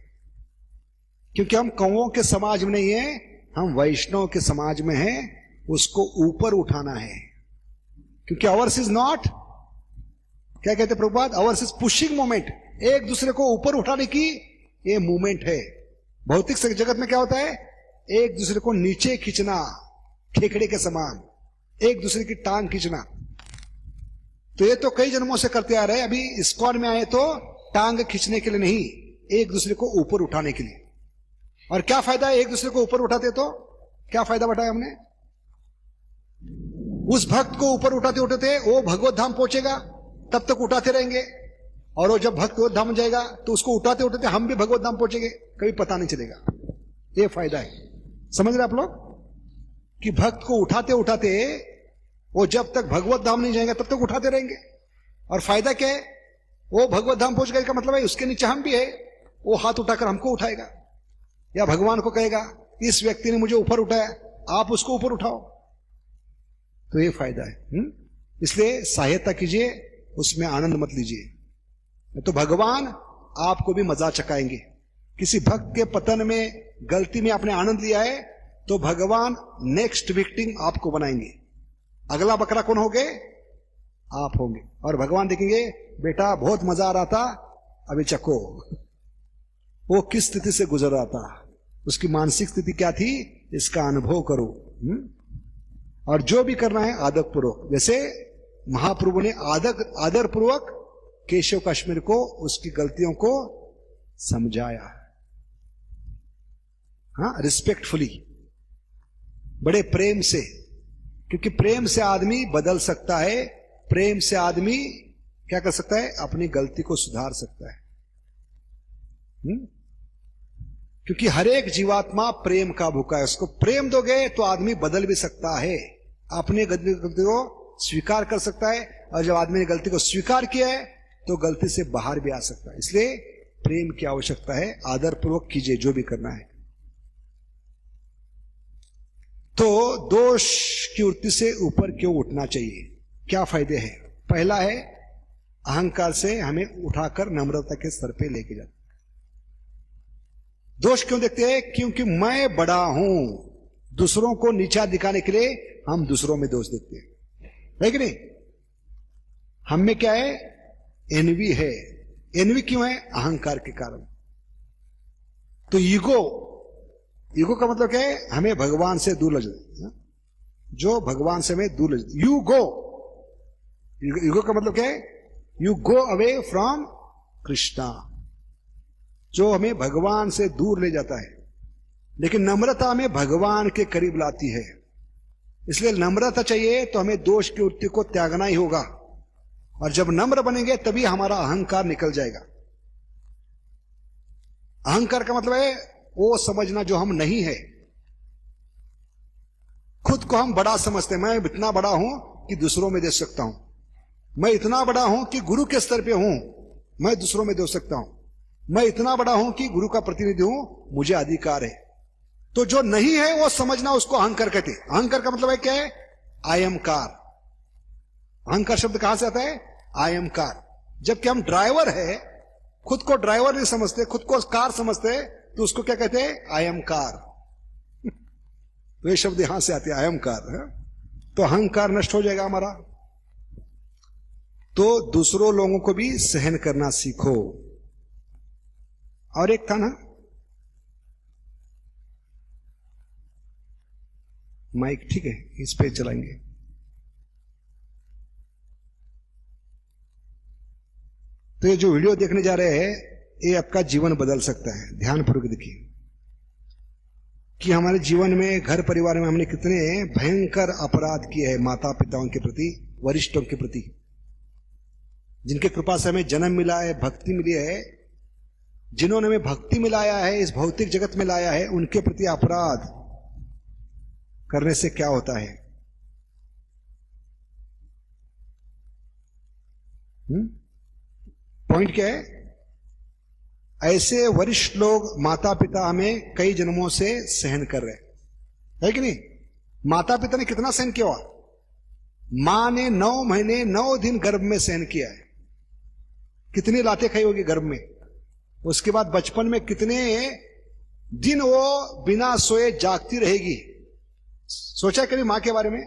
क्योंकि हम कौवों के समाज में नहीं है, हम वैष्णव के समाज में हैं। उसको ऊपर उठाना है, क्योंकि अवर्स इज नॉट, क्या कहते Prabhupada, ours is pushing movement, एक दूसरे को ऊपर उठाने की ये मूवमेंट है। भौतिक जगत में क्या होता है, एक दूसरे को नीचे खींचना, खेकड़े के समान एक दूसरे की टांग खींचना। तो ये तो कई जन्मों से करते आ रहे हैं, अभी इस्कॉन में आए तो टांग खींचने के लिए नहीं, एक दूसरे को ऊपर उठाने के लिए। और क्या फायदा है, एक दूसरे को ऊपर उठाते तो क्या फायदा बताया हमने, उस भक्त को ऊपर उठाते उठाते वो भगवत धाम पहुंचेगा, तब तक उठाते रहेंगे, और वो जब भगवत धाम जाएगा तो उसको उठाते उठाते हम भी भगवत धाम पहुंचेंगे, कभी पता नहीं चलेगा। ये फायदा है, समझ रहे आप लोग, कि भक्त को उठाते उठाते वो जब तक भगवत धाम नहीं जाएगा तब तक उठाते रहेंगे। और फायदा क्या है, वो भगवत धाम पहुंच गए का मतलब है उसके नीचे हम भी है, वो हाथ उठाकर हमको उठाएगा, या भगवान को कहेगा इस व्यक्ति ने मुझे ऊपर उठाया, आप उसको ऊपर उठाओ। तो ये फायदा है। इसलिए सहायता कीजिए, उसमें आनंद मत लीजिए, तो भगवान आपको भी मजा चकाएंगे। किसी भक्त के पतन में, गलती में आपने आनंद लिया है, तो भगवान नेक्स्ट विक्टिम आपको बनाएंगे। अगला बकरा कौन होंगे, आप होंगे। और भगवान देखेंगे बेटा बहुत मजा आ रहा था, अभी चखो वो किस स्थिति से गुजर रहा था, उसकी मानसिक स्थिति क्या थी, इसका अनुभव करो। और जो भी करना है आदर पूर्वक, जैसे महाप्रभु ने आदर पूर्वक केशव कश्मीर को उसकी गलतियों को समझाया, हाँ, रिस्पेक्टफुली, बड़े प्रेम से, क्योंकि प्रेम से आदमी बदल सकता है, प्रेम से आदमी क्या कर सकता है, अपनी गलती को सुधार सकता है। क्योंकि हर एक जीवात्मा प्रेम का भूखा है, उसको प्रेम दोगे तो आदमी बदल भी सकता है, अपने गलती को स्वीकार कर सकता है, और जब आदमी ने गलती को स्वीकार किया है तो गलती से बाहर भी आ सकता है। इसलिए प्रेम की आवश्यकता है, आदर पूर्वक कीजिए जो भी करना है। तो दोष की वृत्ति से ऊपर क्यों उठना चाहिए, क्या फायदे हैं। पहला है, अहंकार से हमें उठाकर नम्रता के स्तर पे लेके जाता। दोष क्यों देखते हैं, क्योंकि मैं बड़ा हूं, दूसरों को नीचा दिखाने के लिए हम दूसरों में दोष देखते हैं, है कि नहीं। हम में क्या है, एनवी है। एनवी क्यों है, अहंकार के कारण। तो ईगो का मतलब क्या है, हमें भगवान से दूर ले जाए, जो भगवान से हमें दूर ले जाए। ईगो का मतलब क्या है, you go away from Krishna, जो हमें भगवान से दूर ले जाता है। लेकिन नम्रता हमें भगवान के करीब लाती है। इसलिए नम्रता चाहिए तो हमें दोष की वृत्ति को त्यागना ही होगा, और जब नम्र बनेंगे तभी हमारा अहंकार निकल जाएगा। अहंकार का मतलब है वो समझना जो हम नहीं है। खुद को हम बड़ा समझते हैं, मैं इतना बड़ा हूं कि दूसरों में दे सकता हूं, मैं इतना बड़ा हूं कि गुरु के स्तर पे हूं, मैं दूसरों में दे सकता हूं, मैं इतना बड़ा हूं कि गुरु का प्रतिनिधि हूं, मुझे अधिकार है। तो जो नहीं है वो समझना, उसको अहंकार कहते हैं। अहंकार का मतलब है क्या है, आई एम कार। अहंकार शब्द कहां से आता है, आई एम कार। जबकि हम ड्राइवर है, खुद को ड्राइवर नहीं समझते, खुद को कार समझते, तो उसको क्या कहते हैं, आई एम कार। तो ये शब्द यहां से आते हैं, आई एम कार है? तो अहंकार नष्ट हो जाएगा हमारा। तो दूसरों लोगों को भी सहन करना सीखो। और एक था ना, माइक ठीक है, इस पे चलाएंगे। तो ये जो वीडियो देखने जा रहे हैं, ये आपका जीवन बदल सकता है, ध्यानपूर्वक देखिए। कि हमारे जीवन में, घर परिवार में हमने कितने भयंकर अपराध किए हैं माता पिताओं के प्रति, वरिष्ठों के प्रति, जिनके कृपा से हमें जन्म मिला है, भक्ति मिली है, जिन्होंने हमें भक्ति में लाया है, इस भौतिक जगत में लाया है, उनके प्रति अपराध करने से क्या होता है? पॉइंट क्या है? ऐसे वरिष्ठ लोग, माता पिता हमें कई जन्मों से सहन कर रहे हैं, है कि नहीं? माता पिता ने कितना सहन किया? मां ने 9 महीने 9 दिन गर्भ में सहन किया है। कितनी लातें खाई होगी गर्भ में। उसके बाद बचपन में कितने दिन वो बिना सोए जागती रहेगी। सोचा कभी मां के बारे में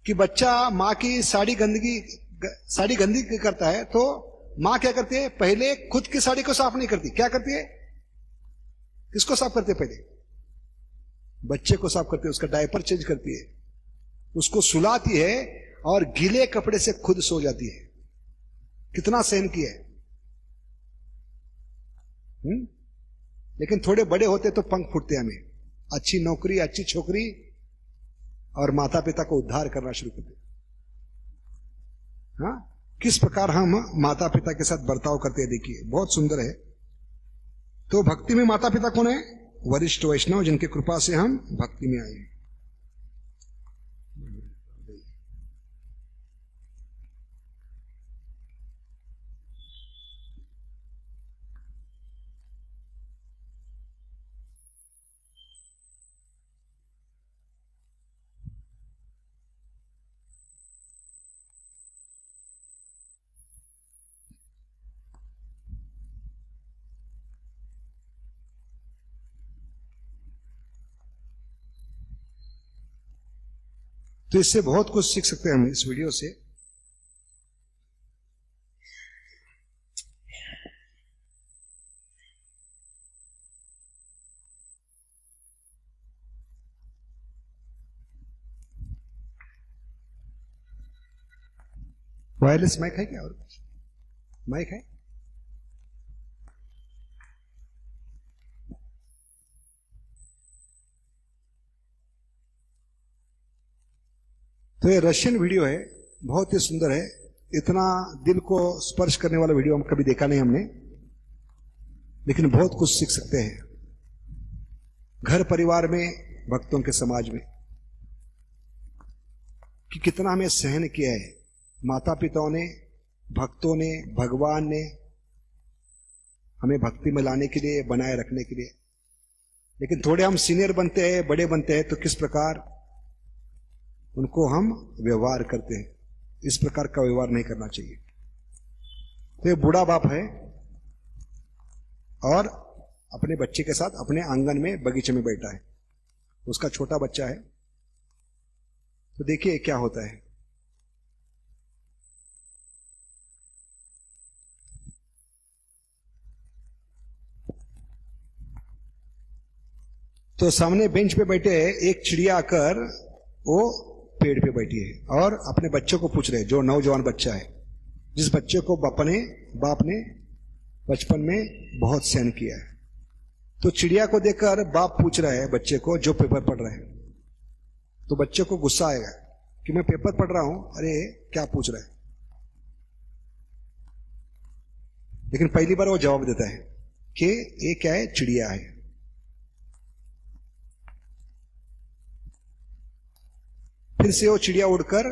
कि बच्चा मां की साड़ी गंदी करता है तो मां क्या करती है? पहले खुद की साड़ी को साफ नहीं करती। क्या करती है? किसको साफ करती है? पहले बच्चे को साफ करती है, उसका डायपर चेंज करती है, उसको सुलाती है और गीले कपड़े से खुद सो जाती है। कितना सहन किया है। लेकिन थोड़े बड़े होते तो पंख फूटते हमें, अच्छी नौकरी, अच्छी छोकरी, और माता पिता को उद्धार करना शुरू करते। हाँ, किस प्रकार हम माता पिता के साथ बर्ताव करते हैं, देखिए बहुत सुंदर है। तो भक्ति में माता पिता कौन है? वरिष्ठ वैष्णव, जिनके कृपा से हम भक्ति में आए। तो इससे बहुत कुछ सीख सकते हैं हम इस वीडियो से। वायरलेस माइक है क्या? और माइक है? तो ये रशियन वीडियो है, बहुत ही सुंदर है। इतना दिल को स्पर्श करने वाला वीडियो हम कभी देखा नहीं हमने, लेकिन बहुत कुछ सीख सकते हैं घर परिवार में, भक्तों के समाज में, कि कितना हमें सहन किया है माता पिताओं ने, भक्तों ने, भगवान ने हमें भक्ति में लाने के लिए, बनाए रखने के लिए। लेकिन थोड़े हम सीनियर बनते हैं, बड़े बनते हैं, तो किस प्रकार उनको हम व्यवहार करते हैं। इस प्रकार का व्यवहार नहीं करना चाहिए। तो ये बूढ़ा बाप है और अपने बच्चे के साथ अपने आंगन में बगीचे में बैठा है, उसका छोटा बच्चा है। तो देखिए क्या होता है। तो सामने बेंच पे बैठे एक चिड़िया आकर वो पेड़ पे बैठी है और अपने बच्चों को पूछ रहे, जो नौजवान बच्चा है, जिस बच्चे को बाप ने बचपन में बहुत सहन किया है। तो चिड़िया को देखकर बाप पूछ रहा है बच्चे को, जो पेपर पढ़ रहा है। तो बच्चे को गुस्सा आएगा कि मैं पेपर पढ़ रहा हूं, अरे क्या पूछ रहा है। लेकिन पहली बार वो जवाब देता है कि ये क्या है? चिड़िया है। फिर से वो चिड़िया उड़कर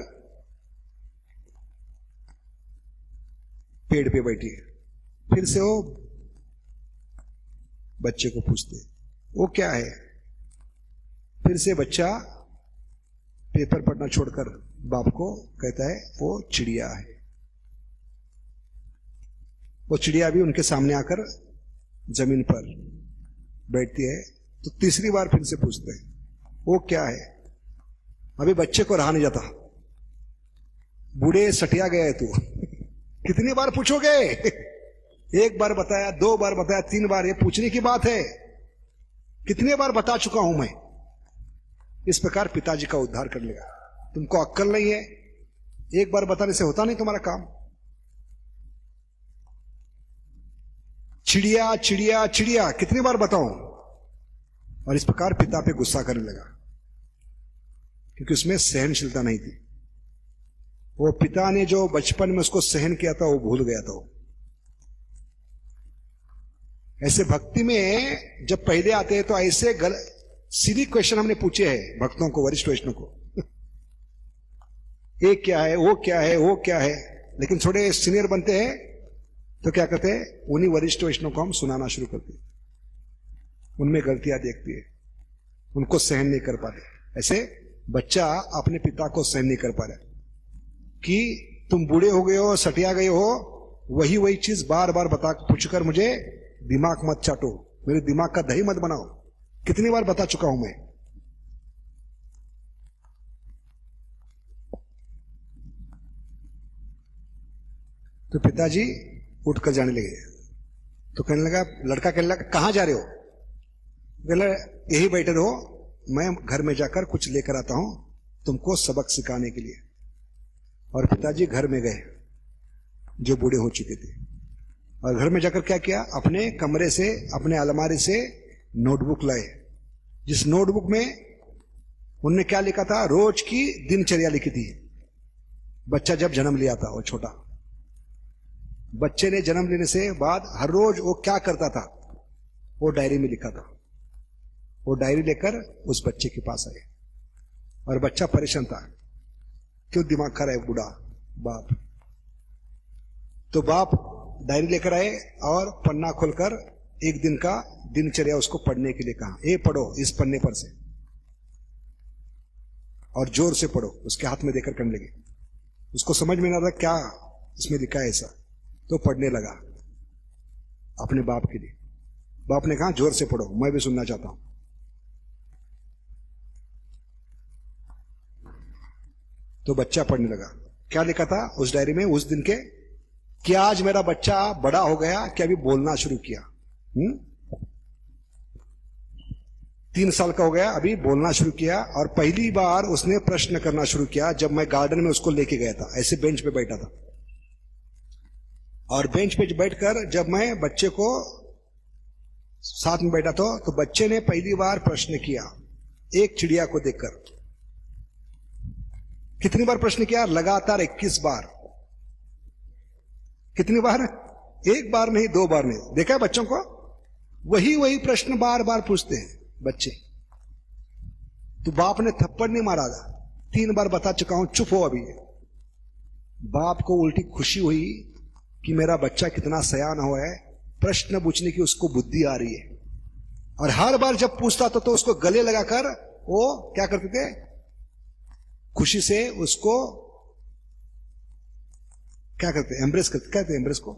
पेड़ पे बैठी है। फिर से वो बच्चे को पूछते, वो क्या है? फिर से बच्चा पेपर पढ़ना छोड़कर बाप को कहता है वो चिड़िया है। वो चिड़िया भी उनके सामने आकर जमीन पर बैठती है। तो तीसरी बार फिर से पूछते हैं, वो क्या है? अभी बच्चे को रहा नहीं जाता, बूढ़े सटिया गए तू कितनी बार पूछोगे? एक बार बताया, 2 बार बताया, 3 बार, ये पूछने की बात है। कितने बार बता चुका हूं मैं। इस प्रकार पिताजी का उद्धार कर लेगा। तुमको अक्ल नहीं है, एक बार बताने से होता नहीं तुम्हारा काम। चिड़िया चिड़िया चिड़िया कितनी बार बताऊं? और इस प्रकार पिता पे गुस्सा करने लगा, क्योंकि उसमें सहनशीलता नहीं थी। वो पिता ने जो बचपन में उसको सहन किया था वो भूल गया था वो। ऐसे भक्ति में जब पहले आते हैं तो ऐसे सीधी क्वेश्चन हमने पूछे हैं भक्तों को, वरिष्ठ वैष्णव को, ये क्या है, वो क्या है, वो क्या है। लेकिन थोड़े सीनियर बनते हैं तो क्या करते हैं, उन्हीं वरिष्ठ वैष्णव को हम सुनाना शुरू करते हैं। उनमें गलतियां देखती है, उनको सहन नहीं कर पाते। ऐसे बच्चा अपने पिता को सहन नहीं कर पा रहा कि तुम बूढ़े हो गए हो, सटिया गए हो, वही चीज बार बार बता पूछकर मुझे दिमाग मत चाटो, मेरे दिमाग का दही मत बनाओ। कितनी बार बता चुका हूं मैं। तो पिताजी उठकर जाने लगे। तो कहने लगा, लड़का कहने लगा, कहां जा रहे हो? बोला, यही बैठे रहो, मैं घर में जाकर कुछ लेकर आता हूं तुमको सबक सिखाने के लिए। और पिताजी घर में गए, जो बूढ़े हो चुके थे, और घर में जाकर क्या किया, अपने कमरे से, अपने अलमारी से नोटबुक लाए, जिस नोटबुक में उनने क्या लिखा था, रोज की दिनचर्या लिखी थी। बच्चा जब जन्म लिया था, वो छोटा बच्चे ने जन्म लेने से बाद हर रोज वो क्या करता था वो डायरी में लिखा था। वो डायरी लेकर उस बच्चे के पास आए, और बच्चा परेशान था, क्यों दिमाग खा रहा है बूढ़ा बाप। तो बाप डायरी लेकर आए और पन्ना खोलकर एक दिन का दिनचर्या उसको पढ़ने के लिए कहा, ये पढ़ो इस पन्ने पर से, और जोर से पढ़ो। उसके हाथ में देकर करने लगे। उसको समझ में ना रहा क्या इसमें लिखा है ऐसा, तो पढ़ने लगा अपने बाप के लिए। बाप ने कहा, जोर से पढ़ो, मैं भी सुनना चाहता हूं। तो बच्चा पढ़ने लगा। क्या लिखा था उस डायरी में उस दिन के, कि आज मेरा बच्चा बड़ा हो गया कि अभी बोलना शुरू किया। 3 साल का हो गया, अभी बोलना शुरू किया, और पहली बार उसने प्रश्न करना शुरू किया जब मैं गार्डन में उसको लेके गया था। ऐसे बेंच पे बैठा था, और बेंच पे बैठकर जब मैं बच्चे को साथ में बैठा था, तो बच्चे ने पहली बार प्रश्न किया एक चिड़िया को देखकर। कितनी बार प्रश्न किया? लगातार 21 बार। कितनी बार? एक बार नहीं, 2 बार नहीं। देखा है बच्चों को, वही प्रश्न बार बार पूछते हैं बच्चे। तो बाप ने थप्पड़ नहीं मारा था, 3 बार बता चुका हूं, चुप हो अभी। बाप को उल्टी खुशी हुई कि मेरा बच्चा कितना सयान हुआ है, प्रश्न पूछने की उसको बुद्धि आ रही है। और हर बार जब पूछता था तो उसको गले लगाकर वो क्या करते थे, खुशी से उसको क्या करते, एम्ब्रेस करते, कहते एम्ब्रेस को,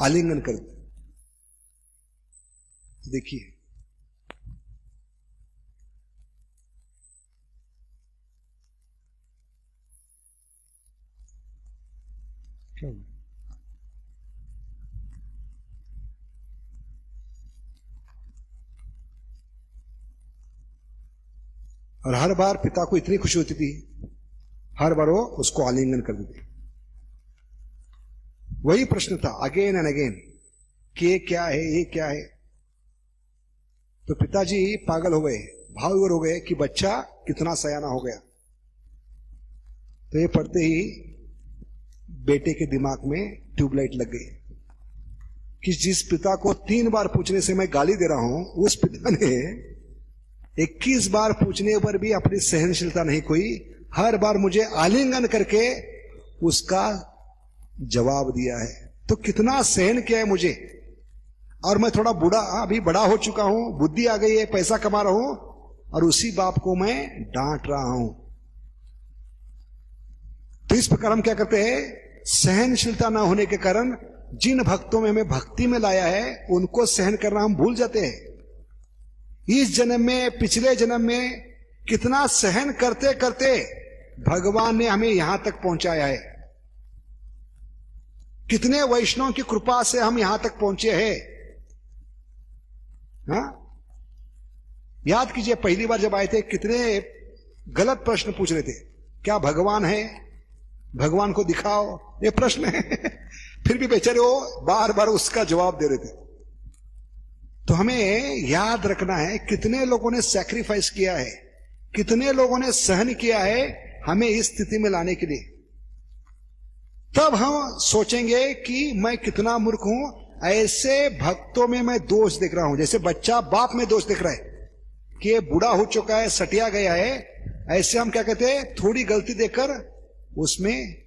आलिंगन करते। देखिए क्या हुआ? और हर बार पिता को इतनी खुशी होती थी, हर बार वो उसको आलिंगन कर देते। वही प्रश्न था अगेन एंड अगेन कि ये क्या है, ये क्या है। तो पिताजी पागल हो गए, भावुर हो गए कि बच्चा कितना सयाना हो गया। तो ये पढ़ते ही बेटे के दिमाग में ट्यूबलाइट लग गई कि जिस पिता को 3 बार पूछने से मैं गाली दे रहा हूं, उस पिता ने 21 बार पूछने पर भी अपनी सहनशीलता नहीं खोई, हर बार मुझे आलिंगन करके उसका जवाब दिया है। तो कितना सहन किया है मुझे। और मैं थोड़ा बूढ़ा, अभी बड़ा हो चुका हूं, बुद्धि आ गई है, पैसा कमा रहा हूं, और उसी बाप को मैं डांट रहा हूं। तो इस प्रकार हम क्या करते हैं, सहनशीलता ना होने के कारण जिन भक्तों में हमें भक्ति में लाया है उनको सहन करना हम भूल जाते हैं। इस जन्म में, पिछले जन्म में कितना सहन करते करते भगवान ने हमें यहां तक पहुंचाया है। कितने वैष्णव की कृपा से हम यहां तक पहुंचे हैं। हाँ? याद कीजिए, पहली बार जब आए थे कितने गलत प्रश्न पूछ रहे थे। क्या भगवान है? भगवान को दिखाओ, ये प्रश्न है। फिर भी बेचारे वो बार बार उसका जवाब दे रहे थे। तो हमें याद रखना है कितने लोगों ने सैक्रिफाइस किया है, कितने लोगों ने सहन किया है हमें इस स्थिति में लाने के लिए। तब हम सोचेंगे कि मैं कितना मूर्ख हूं। ऐसे भक्तों में मैं दोष देख रहा हूं, जैसे बच्चा बाप में दोष देख रहा है कि ये बूढ़ा हो चुका है, सटिया गया है। ऐसे हम क्या कहते हैं, थोड़ी गलती देकर उसमें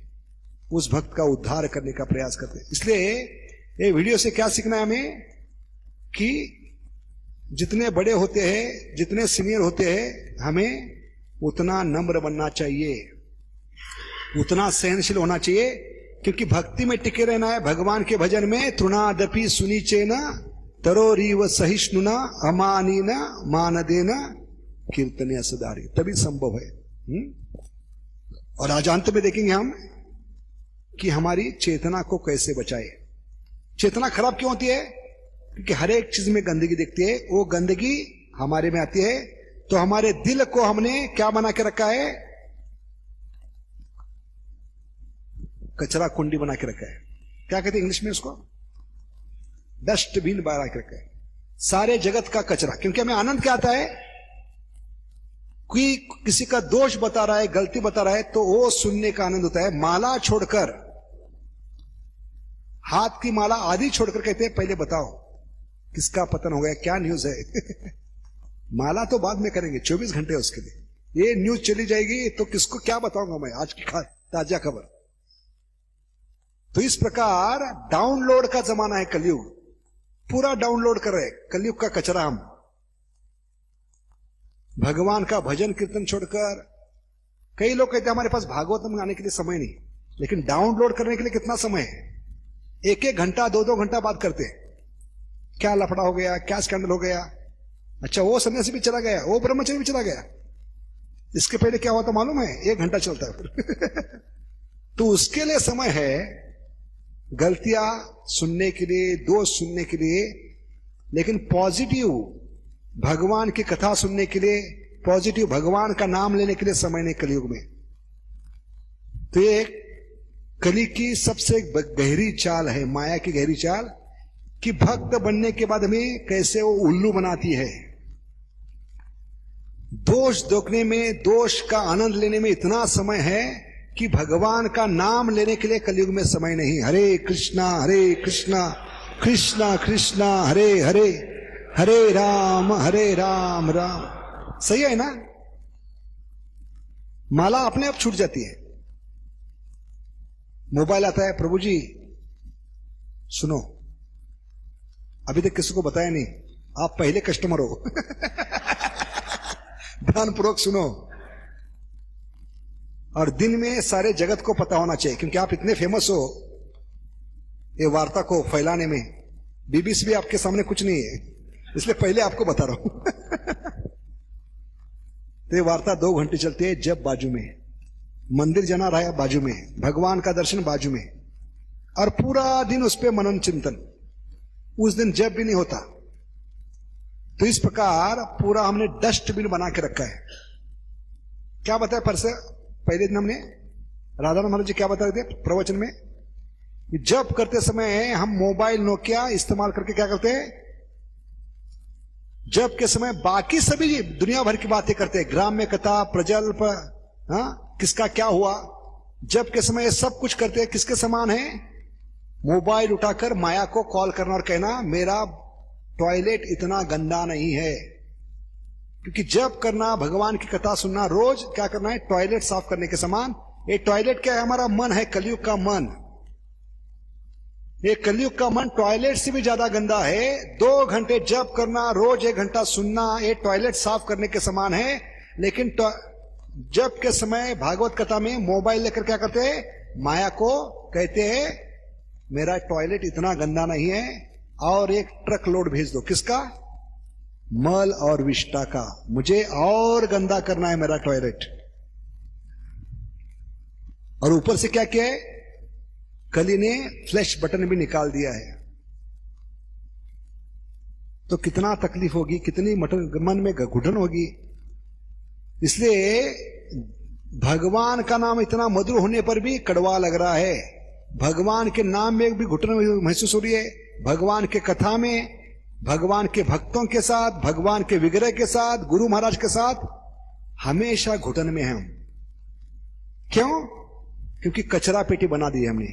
उस भक्त का उद्धार करने का प्रयास करते हैं। इसलिए ये वीडियो से क्या सीखना है हमें कि जितने बड़े होते हैं, जितने सीनियर होते हैं, हमें उतना नम्र बनना चाहिए, उतना सहनशील होना चाहिए, क्योंकि भक्ति में टिके रहना है। भगवान के भजन में तृणादपि सुनीचेना तरोरीव सहिष्णुना अमानीना मानदेना कीर्तने सदारी, तभी संभव है। और आज अंत में देखेंगे हम कि हमारी चेतना को कैसे बचाए। चेतना खराब क्यों होती है? क्योंकि हर एक चीज में गंदगी दिखती है, वो गंदगी हमारे में आती है। तो हमारे दिल को हमने क्या बना के रखा है? कचरा कुंडी बना के रखा है। क्या कहते हैं इंग्लिश में उसको? डस्टबिन बना के रखा है, सारे जगत का कचरा। क्योंकि हमें आनंद क्या आता है? कोई किसी का दोष बता रहा है, गलती बता रहा है, तो वो सुनने का आनंद होता है। माला छोड़कर, हाथ की माला आधी छोड़कर कहते हैं पहले बताओ किसका पतन हो गया, क्या न्यूज है। माला तो बाद में करेंगे, 24 घंटे उसके लिए। ये न्यूज चली जाएगी तो किसको क्या बताऊंगा मैं आज की ताजा खबर। तो इस प्रकार डाउनलोड का जमाना है कलयुग, पूरा डाउनलोड कर रहे कलयुग का कचरा हम। भगवान का भजन कीर्तन छोड़कर, कई लोग कहते हैं हमारे पास भागवतम गाने के लिए समय नहीं, लेकिन डाउनलोड करने के लिए कितना समय है? एक एक घंटा, दो दो घंटा बात करते हैं। क्या लफड़ा हो गया, क्या स्कैंडल हो गया। अच्छा, वो सन्यासी भी चला गया, वो ब्रह्मचारी भी चला गया। इसके पहले क्या हुआ था मालूम है? 1 घंटा चलता है। तो उसके लिए समय है गलतियां सुनने के लिए, दोष सुनने के लिए, लेकिन पॉजिटिव भगवान की कथा सुनने के लिए, पॉजिटिव भगवान का नाम लेने के लिए समय नहीं कलयुग में। तो ये कली की सबसे गहरी चाल है, माया की गहरी चाल, कि भक्त बनने के बाद हमें कैसे वो उल्लू बनाती है। दोष देखने में, दोष का आनंद लेने में इतना समय है कि भगवान का नाम लेने के लिए कलयुग में समय नहीं। हरे कृष्णा कृष्णा कृष्णा हरे हरे, हरे राम राम। सही है ना? माला अपने आप छूट जाती है। मोबाइल आता है, प्रभु जी सुनो, अभी तक किसी को बताया नहीं, आप पहले कस्टमर हो। ध्यानपूर्वक सुनो। और दिन में सारे जगत को पता होना चाहिए, क्योंकि आप इतने फेमस हो ये वार्ता को फैलाने में। बीबीसी भी आपके सामने कुछ नहीं है, इसलिए पहले आपको बता रहा हूं। तो ये वार्ता 2 घंटे चलती है। जब बाजू में, मंदिर जाना रहा है बाजू में, भगवान का दर्शन बाजू में, और पूरा दिन उस पर मनन चिंतन। उस दिन जब भी नहीं होता। तो इस प्रकार पूरा हमने डस्टबिन बना के रखा है। क्या बताया पहले दिन हमने, राधा महाराज जी क्या बता रहे थे प्रवचन में? जब करते समय हम मोबाइल नोकिया इस्तेमाल करके क्या करते हैं? जब के समय बाकी सभी दुनिया भर की बातें करते हैं, ग्राम्य कथा, प्रजल्प, किसका क्या हुआ। जब के समय सब कुछ करते हैं, किसके समान है? मोबाइल उठाकर माया को कॉल करना और कहना मेरा टॉयलेट इतना गंदा नहीं है। क्योंकि जब करना, भगवान की कथा सुनना, रोज क्या करना है? टॉयलेट साफ करने के समान। ये टॉयलेट क्या है? हमारा मन है, कलयुग का मन। ये कलयुग का मन टॉयलेट से भी ज्यादा गंदा है। 2 घंटे जप करना, रोज 1 घंटा सुनना, ये टॉयलेट साफ करने के समान है। लेकिन जप के समय भागवत कथा में मोबाइल लेकर क्या करते हैं? माया को कहते हैं मेरा टॉयलेट इतना गंदा नहीं है, और एक ट्रक लोड भेज दो। किसका? मल और विष्ठा का। मुझे और गंदा करना है मेरा टॉयलेट। और ऊपर से क्या किया है? कली ने फ्लैश बटन भी निकाल दिया है। तो कितना तकलीफ होगी, कितनी मन में घुटन होगी। इसलिए भगवान का नाम इतना मधुर होने पर भी कड़वा लग रहा है। भगवान के नाम में भी घुटन महसूस हो रही है। भगवान के कथा में भगवान के भक्तों के साथ, भगवान के विग्रह के साथ, गुरु महाराज के साथ हमेशा घुटन में हैं हम। क्यों? क्योंकि कचरा पेटी बना दी है हमने,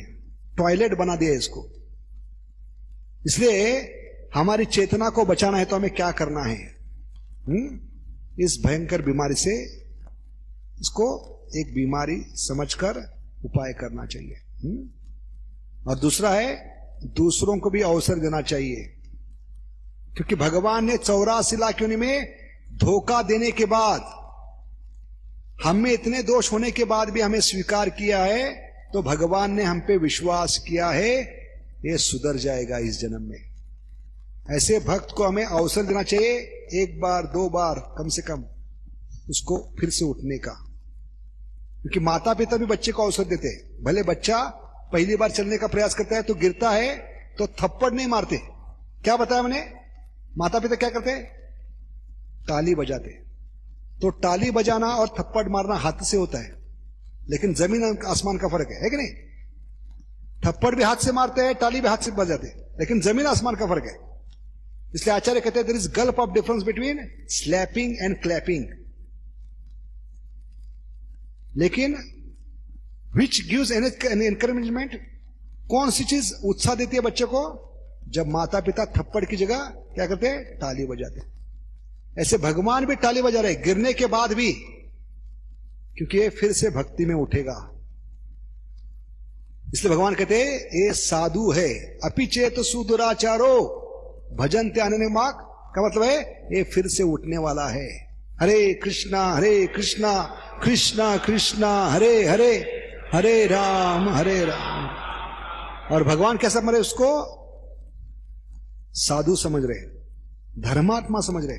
टॉयलेट बना दिया इसको। इसलिए हमारी चेतना को बचाना है तो हमें क्या करना है? इस भयंकर बीमारी से इसको एक बीमारी समझकर उपाय करना चाहिए। और दूसरा है, दूसरों को भी अवसर देना चाहिए, क्योंकि भगवान ने 84 लाख योनि में धोखा देने के बाद, हम में इतने दोष होने के बाद भी हमें स्वीकार किया है, तो भगवान ने हम पे विश्वास किया है, ये सुधर जाएगा इस जन्म में। ऐसे भक्त को हमें अवसर देना चाहिए, एक बार 2 बार कम से कम उसको फिर से उठने का। क्योंकि माता पिता भी बच्चे को अवसर देते हैं। भले बच्चा पहली बार चलने का प्रयास करता है तो गिरता है तो थप्पड़ नहीं मारते। क्या बताया मैंने? माता पिता क्या करते हैं? ताली बजाते। तो ताली बजाना और थप्पड़ मारना हाथ से होता है, लेकिन जमीन आसमान का फर्क है कि नहीं? थप्पड़ भी हाथ से मारते हैं, ताली भी हाथ से बजाते हैं, लेकिन जमीन आसमान का फर्क है। इसलिए आचार्य कहते हैं there is gulf of difference between slapping and clapping. लेकिन विच गिव्स एन एनकरेजमेंट, कौन सी चीज उत्साह देती है बच्चे को? जब माता पिता थप्पड़ की जगह क्या करते हैं? ताली बजाते हैं। ऐसे भगवान भी ताली बजा रहे गिरने के बाद भी, क्योंकि ये फिर से भक्ति में उठेगा। इसलिए भगवान कहते हैं ये साधु है, अपिचेत सुदुराचारो भजन त्यानने माक, का मतलब है ये फिर से उठने वाला है। हरे कृष्णा कृष्णा कृष्णा हरे हरे, हरे राम हरे राम। और भगवान कैसा मरे? उसको साधु समझ रहे, धर्मात्मा समझ रहे।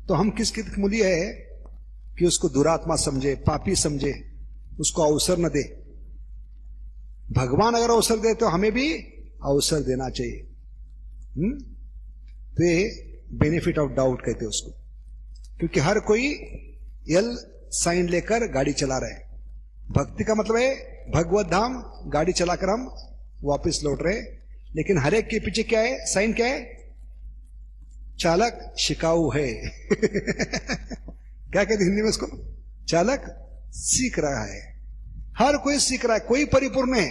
तो हम किसकी मूल्य है कि उसको दुरात्मा समझे, पापी समझे, उसको अवसर न दे। भगवान अगर अवसर दे तो हमें भी अवसर देना चाहिए। तो ये बेनिफिट ऑफ डाउट कहते हैं उसको, क्योंकि हर कोई एल साइन लेकर गाड़ी चला रहा है। भक्ति का मतलब है भगवत धाम, गाड़ी चलाकर हम वापस लौट रहे, लेकिन हर एक के पीछे क्या है? साइन क्या है? चालक शिकाऊ है। क्या कहते हिंदी में उसको? चालक सीख रहा है। हर कोई सीख रहा है, कोई परिपूर्ण है।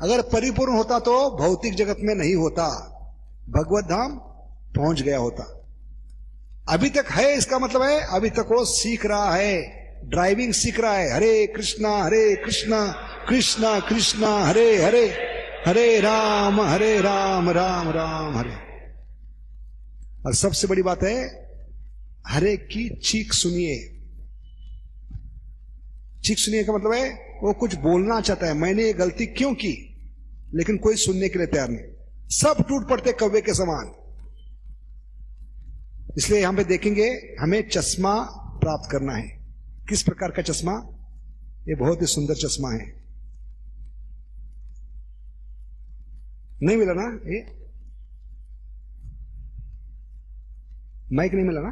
अगर परिपूर्ण होता तो भौतिक जगत में नहीं होता, भगवत धाम पहुंच गया होता। अभी तक है, इसका मतलब है अभी तक वो सीख रहा है, ड्राइविंग सीख रहा है। हरे कृष्णा कृष्णा कृष्णा हरे हरे, हरे राम राम राम हरे। और सबसे बड़ी बात है, हरे की चीख सुनिए। चीख सुनिए का मतलब है वो कुछ बोलना चाहता है, मैंने ये गलती क्यों की, लेकिन कोई सुनने के लिए तैयार नहीं। सब टूट पड़ते कौवे के समान। इसलिए यहां पे देखेंगे हमें चश्मा प्राप्त करना है। किस प्रकार का चश्मा? ये बहुत ही सुंदर चश्मा है। नहीं मिला ना? ये माइक नहीं मिला ना?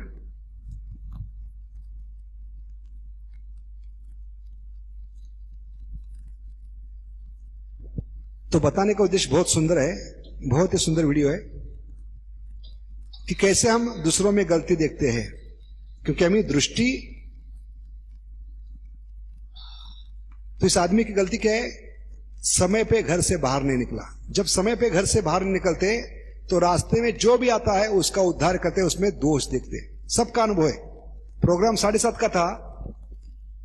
तो बताने का उद्देश्य बहुत सुंदर है, बहुत ही सुंदर वीडियो है कि कैसे हम दूसरों में गलती देखते हैं। क्योंकि हमें दृष्टि, तो इस आदमी की गलती क्या है? समय पे घर से बाहर नहीं निकला। जब समय पे घर से बाहर नहीं निकलते तो रास्ते में जो भी आता है उसका उद्धार करते, उसमें दोष देखते। सबका अनुभव है। प्रोग्राम 7:30 का था,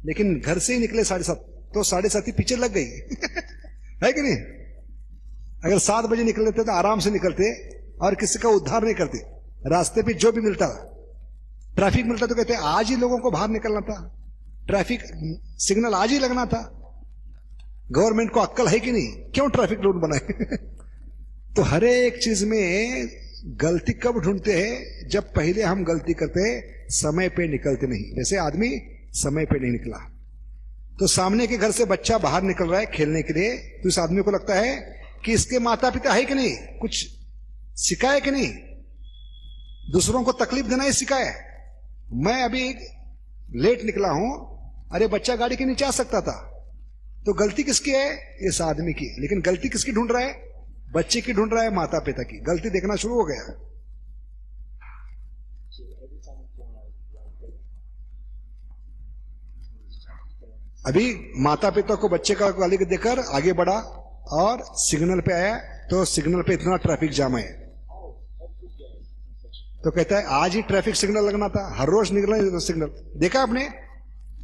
लेकिन घर से ही निकले 7:30, तो 7:30 ही पीछे लग गई। है कि नहीं? अगर 7 बजे निकल लेते तो आराम से निकलते और किसी का उद्धार नहीं करते। रास्ते पे जो भी मिलता, ट्रैफिक मिलता तो कहते आज ही लोगों को बाहर निकलना था, ट्रैफिक सिग्नल आज ही लगना था। गवर्नमेंट को अक्ल है कि नहीं? क्यों ट्रैफिक रूल बनाए? तो हर एक चीज में गलती कब ढूंढते हैं? जब पहले हम गलती करते समय पे निकलते नहीं। जैसे आदमी समय पे नहीं निकला, तो सामने के घर से बच्चा बाहर निकल रहा है खेलने के लिए, तो इस आदमी को लगता है कि इसके माता पिता है कि नहीं, कुछ सिखाए कि नहीं, दूसरों को तकलीफ देना ही सिखाए। मैं अभी लेट निकला हूं, अरे बच्चा गाड़ी के नीचे आ सकता था। तो गलती किसकी है? इस आदमी की। लेकिन गलती किसकी ढूंढ रहा है? बच्चे की ढूंढ रहा है, माता पिता की। गलती देखना शुरू हो गया। अभी माता पिता को बच्चे का गाली देकर आगे बढ़ा और सिग्नल पे आया तो सिग्नल पे इतना ट्रैफिक जाम है, तो कहता है आज ही ट्रैफिक सिग्नल लगना था, हर रोज निकलना सिग्नल। देखा आपने,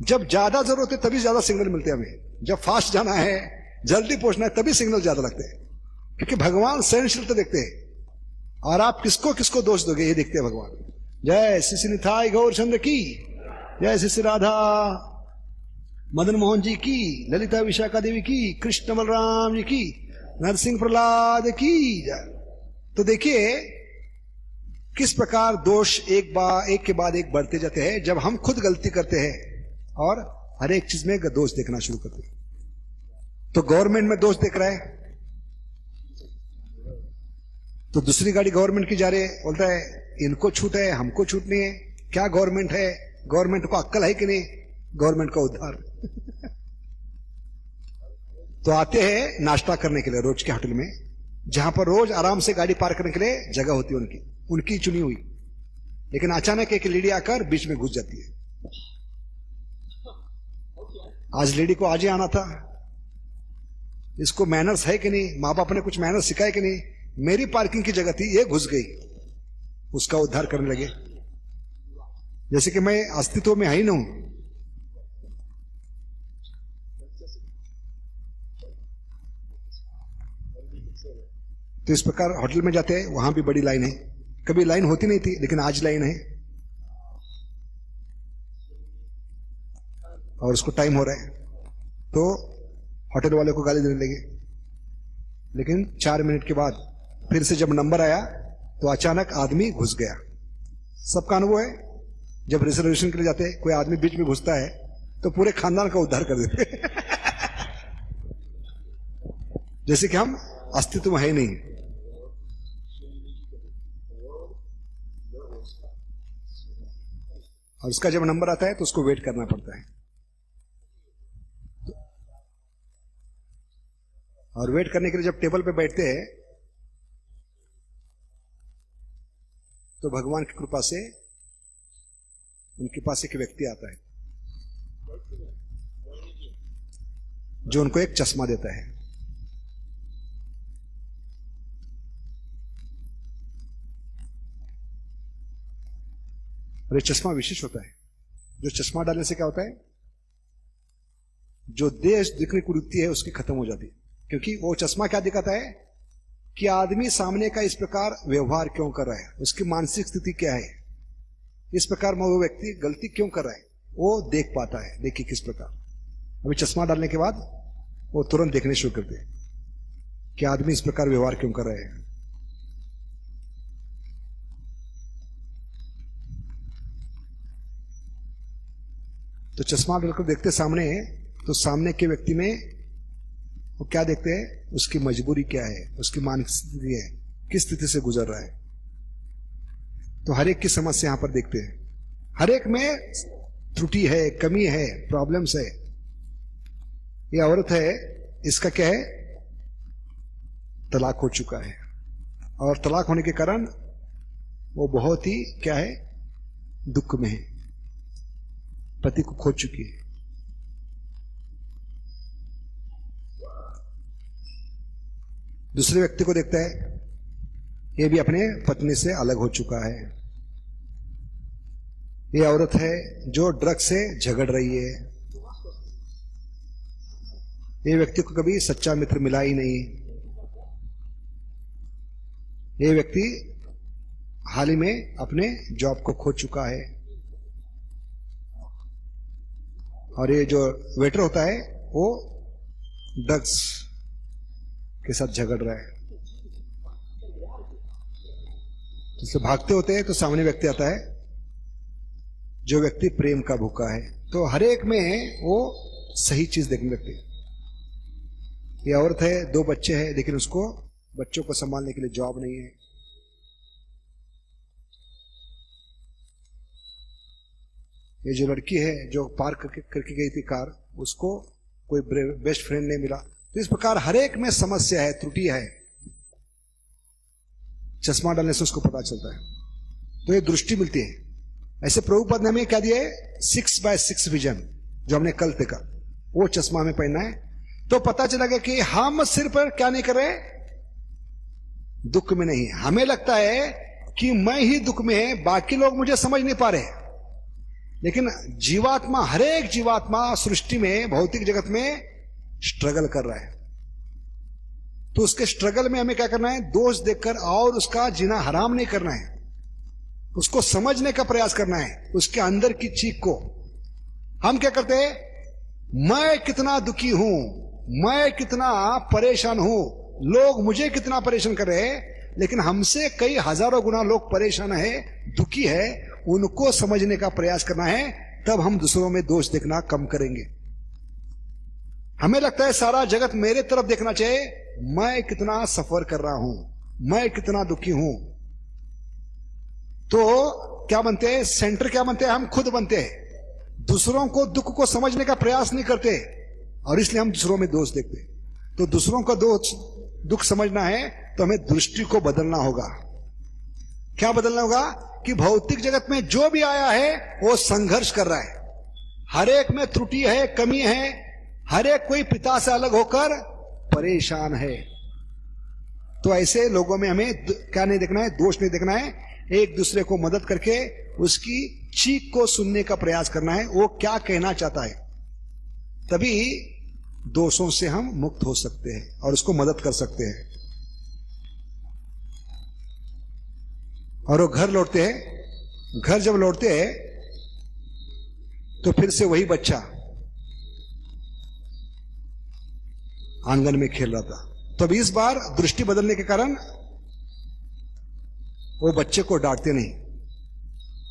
जब ज्यादा जरूरत है तभी ज्यादा सिग्नल मिलते हैं हमें, जब फास्ट जाना है जल्दी पहुंचना है तभी सिग्नल ज्यादा लगते हैं, क्योंकि भगवान सहनशीलता देखते हैं। और आप किसको किसको दोष दोगे ये देखते हैं भगवान। जय श्री श्री निथाई गौरचंद्र की, जय श्री श्री राधा मदन मोहन जी की, ललिता विशाखा देवी की, कृष्ण बलराम जी की, नरसिंह प्रहलाद की जय। तो देखिए किस प्रकार दोष एक के बाद एक बढ़ते जाते हैं जब हम खुद गलती करते हैं और हर एक चीज में दोष देखना शुरू करते हैं। तो गवर्नमेंट में दोष देख रहा है, तो दूसरी गाड़ी गवर्नमेंट की जा रही है, बोलता है इनको छूट है हमको छूट नहीं है। क्या गवर्नमेंट है, गवर्नमेंट को अक्ल है कि नहीं, गवर्नमेंट का उद्धार। तो आते हैं नाश्ता करने के लिए रोज के होटल में, जहां पर रोज आराम से गाड़ी पार्क करने के लिए जगह होती है उनकी चुनी हुई, लेकिन अचानक एक लेडी आकर बीच में घुस जाती है। आज लेडी को आज ही आना था, इसको मैनर्स है कि नहीं, माँ बाप ने कुछ मैनर्स सिखाए कि नहीं, मेरी पार्किंग की जगह थी ये घुस गई, उसका उद्धार करने लगे जैसे कि मैं अस्तित्व में ही नहीं हूं। तो इस प्रकार होटल में जाते हैं, वहां भी बड़ी लाइन है, कभी लाइन होती नहीं थी लेकिन आज लाइन है और उसको टाइम हो रहा है, तो होटल वाले को गाली देने लगे। लेकिन 4 मिनट के बाद फिर से जब नंबर आया तो अचानक आदमी घुस गया। सबका अनुभव है, जब रिजर्वेशन के लिए जाते हैं कोई आदमी बीच में घुसता है तो पूरे खानदान का उद्धार कर देते जैसे कि हम अस्तित्व है नहीं। और उसका जब नंबर आता है तो उसको वेट करना पड़ता है, और वेट करने के लिए जब टेबल पे बैठते हैं तो भगवान की कृपा से उनके पास एक व्यक्ति आता है जो उनको एक चश्मा देता है। और ये चश्मा विशेष होता है। जो चश्मा डालने से क्या होता है, जो देश दिखने की वृत्ति है उसकी खत्म हो जाती है, क्योंकि वो चश्मा क्या दिखाता है कि आदमी सामने का इस प्रकार व्यवहार क्यों कर रहा है, उसकी मानसिक स्थिति क्या है, इस प्रकार में वो व्यक्ति गलती क्यों कर रहा है वो देख पाता है। देखिए किस प्रकार, अभी चश्मा डालने के बाद वो तुरंत देखने शुरू करते हैं कि आदमी इस प्रकार व्यवहार क्यों कर रहे हैं। तो चश्मा डालकर देखते सामने, तो सामने के व्यक्ति में वो क्या देखते हैं, उसकी मजबूरी क्या है, उसकी मानसिक स्थिति है, किस स्थिति से गुजर रहा है। तो हर एक की समस्या यहां पर देखते हैं, हर एक में त्रुटि है, कमी है, प्रॉब्लम्स है। ये औरत है, इसका क्या है, तलाक हो चुका है, और तलाक होने के कारण वो बहुत ही क्या है, दुख में है, पति को खो चुकी है। दूसरे व्यक्ति को देखता है, ये भी अपने पत्नी से अलग हो चुका है। ये औरत है जो ड्रग्स से झगड़ रही है। ये व्यक्ति को कभी सच्चा मित्र मिला ही नहीं। ये व्यक्ति हाल ही में अपने जॉब को खो चुका है। और ये जो वेटर होता है वो ड्रग्स के साथ झगड़ रहा है। इसलिए भागते होते हैं तो सामने व्यक्ति आता है जो व्यक्ति प्रेम का भूखा है। तो हर एक में वो सही चीज देखने लगती है। ये औरत है, 2 बच्चे हैं, लेकिन उसको बच्चों को संभालने के लिए जॉब नहीं है। ये जो लड़की है जो पार्क करके गई थी कार, उसको कोई बेस्ट फ्रेंड नहीं मिला। तो इस प्रकार हर एक में समस्या है, त्रुटि है। चश्मा डालने से उसको पता चलता है, तो ये दृष्टि मिलती है। ऐसे प्रभुपाद ने हमें क्या दिया है, 6x6 विजन, जो हमने कल देखा। वो चश्मा हमें पहनना है। तो पता चला गया कि हम सिर्फ क्या नहीं कर रहे, दुख में नहीं। हमें लगता है कि मैं ही दुख में है, बाकी लोग मुझे समझ नहीं पा रहे। लेकिन जीवात्मा, हर एक जीवात्मा सृष्टि में, भौतिक जगत में स्ट्रगल कर रहा है। तो उसके स्ट्रगल में हमें क्या करना है, दोष देखकर और उसका जीना हराम नहीं करना है, उसको समझने का प्रयास करना है, उसके अंदर की चीख को। हम क्या करते हैं, मैं कितना दुखी हूं, मैं कितना परेशान हूं, लोग मुझे कितना परेशान कर रहे हैं, लेकिन हमसे कई हजारों गुना लोग परेशान है, दुखी है, उनको समझने का प्रयास करना है। तब हम दूसरों में दोष देखना कम करेंगे। हमें लगता है सारा जगत मेरे तरफ देखना चाहिए, मैं कितना सफर कर रहा हूं, मैं कितना दुखी हूं। तो क्या बनते हैं, सेंटर क्या बनते हैं, हम खुद बनते हैं। दूसरों को दुख को समझने का प्रयास नहीं करते और इसलिए हम दूसरों में दोष देखते हैं। तो दूसरों का दुख समझना है तो हमें दृष्टि को बदलना होगा। क्या बदलना होगा कि भौतिक जगत में जो भी आया है वो संघर्ष कर रहा है, हर एक में त्रुटि है, कमी है, हर एक कोई पिता से अलग होकर परेशान है। तो ऐसे लोगों में हमें क्या नहीं देखना है, दोष नहीं देखना है, एक दूसरे को मदद करके उसकी चीख को सुनने का प्रयास करना है, वो क्या कहना चाहता है। तभी दोषों से हम मुक्त हो सकते हैं और उसको मदद कर सकते हैं। और वो घर लौटते हैं, घर जब लौटते हैं तो फिर से वही बच्चा आंगन में खेल रहा था। तो अब इस बार दृष्टि बदलने के कारण वो बच्चे को डांटते नहीं,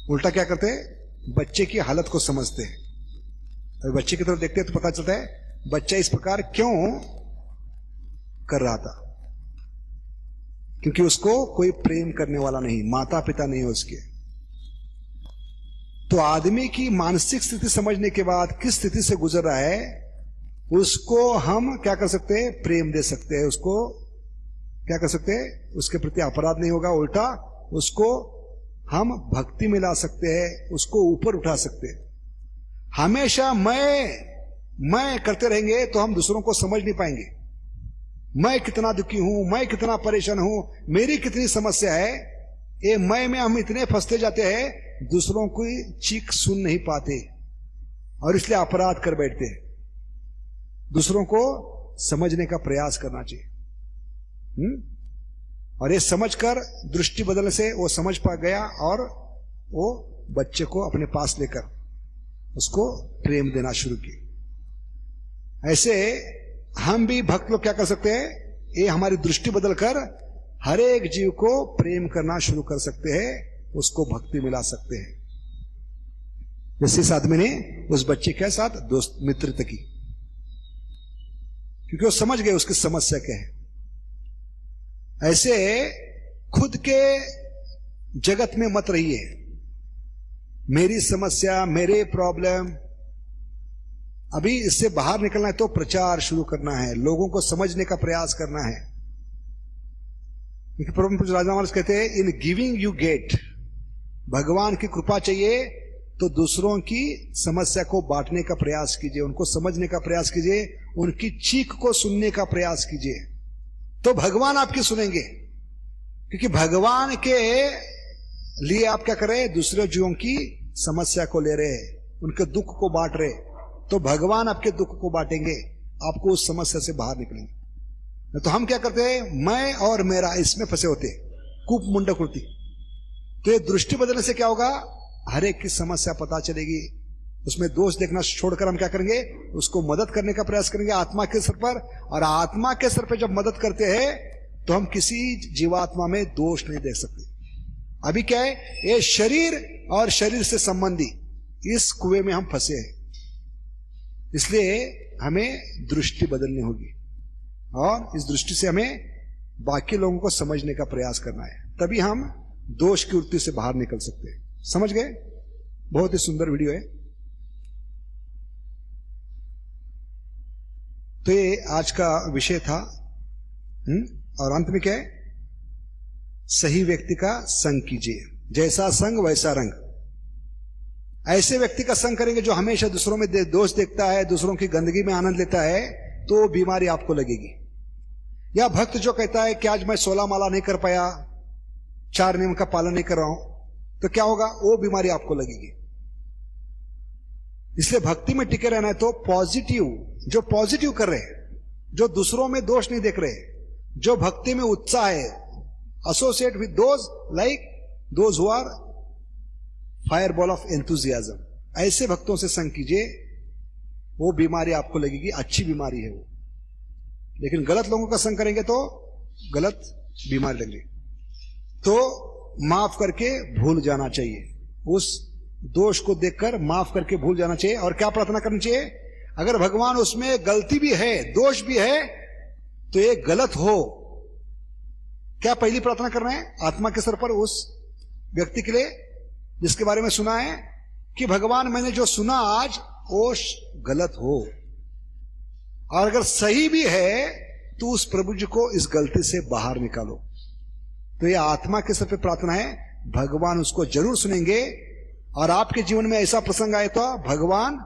उल्टा क्या करते हैं, बच्चे की हालत को समझते हैं। और बच्चे की तरफ देखते हैं तो पता चलता है बच्चा इस प्रकार क्यों कर रहा था, क्योंकि उसको कोई प्रेम करने वाला नहीं, माता पिता नहीं है उसके। तो आदमी की मानसिक स्थिति समझने के बाद किस स्थिति से गुजर रहा है, उसको हम क्या कर सकते हैं, प्रेम दे सकते हैं, उसको क्या कर सकते हैं, उसके प्रति अपराध नहीं होगा, उल्टा उसको हम भक्ति में ला सकते हैं, उसको ऊपर उठा सकते हैं। हमेशा मैं करते रहेंगे तो हम दूसरों को समझ नहीं पाएंगे। मैं कितना दुखी हूं, मैं कितना परेशान हूं, मेरी कितनी समस्या है, ये मैं में हम इतने फंसते जाते हैं, दूसरों की चीख सुन नहीं पाते और इसलिए अपराध कर बैठते हैं। दूसरों को समझने का प्रयास करना चाहिए। और ये समझकर दृष्टि बदलने से वो समझ पा गया और वो बच्चे को अपने पास लेकर उसको प्रेम देना शुरू किया। ऐसे हम भी भक्त लोग क्या कर सकते हैं, ये हमारी दृष्टि बदलकर हर एक जीव को प्रेम करना शुरू कर सकते हैं, उसको भक्ति मिला सकते हैं। जैसे इस आदमी ने उस बच्चे के साथ दोस्त मित्रता की, क्योंकि वो समझ गए उसकी समस्या क्या है। ऐसे खुद के जगत में मत रहिए, मेरी समस्या, मेरे प्रॉब्लम, अभी इससे बाहर निकलना है तो प्रचार शुरू करना है, लोगों को समझने का प्रयास करना है। क्योंकि परम पूज्य राजा महाराज कहते हैं, इन गिविंग यू गेट। भगवान की कृपा चाहिए तो दूसरों की समस्या को बांटने का प्रयास कीजिए, उनको समझने का प्रयास कीजिए, उनकी चीख को सुनने का प्रयास कीजिए, तो भगवान आपकी सुनेंगे। क्योंकि भगवान के लिए आप क्या कर रहे हैं, दूसरे जीवों की समस्या को ले रहे हैं, उनके दुख को बांट रहे, तो भगवान आपके दुख को बांटेंगे, आपको उस समस्या से बाहर निकलेंगे। तो हम क्या करते हैं, मैं और मेरा, इसमें फंसे होते, कूप मुंडक होती। तो ये दृष्टि बदलने से क्या होगा, हर एक की समस्या पता चलेगी, उसमें दोष देखना छोड़कर हम क्या करेंगे, उसको मदद करने का प्रयास करेंगे आत्मा के स्तर पर। और आत्मा के स्तर पर जब मदद करते हैं तो हम किसी जीवात्मा में दोष नहीं देख सकते। अभी क्या है, ये शरीर और शरीर से संबंधी इस कुएं में हम फंसे हैं, इसलिए हमें दृष्टि बदलनी होगी और इस दृष्टि से हमें बाकी लोगों को समझने का प्रयास करना है, तभी हम दोष की वृत्ति से बाहर निकल सकते हैं। समझ गए? बहुत ही सुंदर वीडियो है। तो ये आज का विषय था। और अंत में क्या है, सही व्यक्ति का संग कीजिए, जैसा संग वैसा रंग। ऐसे व्यक्ति का संग करेंगे जो हमेशा दूसरों में दोष देखता है, दूसरों की गंदगी में आनंद लेता है, तो बीमारी आपको लगेगी। या भक्त जो कहता है कि आज मैं 16 माला नहीं कर पाया, 4 नियम का पालन नहीं कर रहा हूं, तो क्या होगा? वो बीमारी आपको लगेगी। इसलिए भक्ति में टिके रहना है तो पॉजिटिव, जो पॉजिटिव कर रहे हैं, जो दूसरों में दोष नहीं देख रहे, जो भक्ति में उत्साह है, associate with those like those who are fireball of enthusiasm, ऐसे भक्तों से संग कीजिए, वो बीमारी आपको लगेगी, अच्छी बीमारी है वो। लेकिन गलत लोगों का संग करेंगे तो गलत बीमारी लगेगी। तो माफ करके भूल जाना चाहिए, उस दोष को देखकर माफ करके भूल जाना चाहिए। और क्या प्रार्थना करनी चाहिए? अगर भगवान उसमें गलती भी है, दोष भी है, तो ये गलत हो, क्या पहली प्रार्थना कर रहे हैं? आत्मा के स्तर पर उस व्यक्ति के लिए जिसके बारे में सुना है कि भगवान मैंने जो सुना आज वो गलत हो, और अगर सही भी है तो उस प्रभु जी को इस गलती से बाहर निकालो। तो ये आत्मा के स्तर पर प्रार्थना है, भगवान उसको जरूर सुनेंगे। और आपके जीवन में ऐसा प्रसंग आए तो भगवान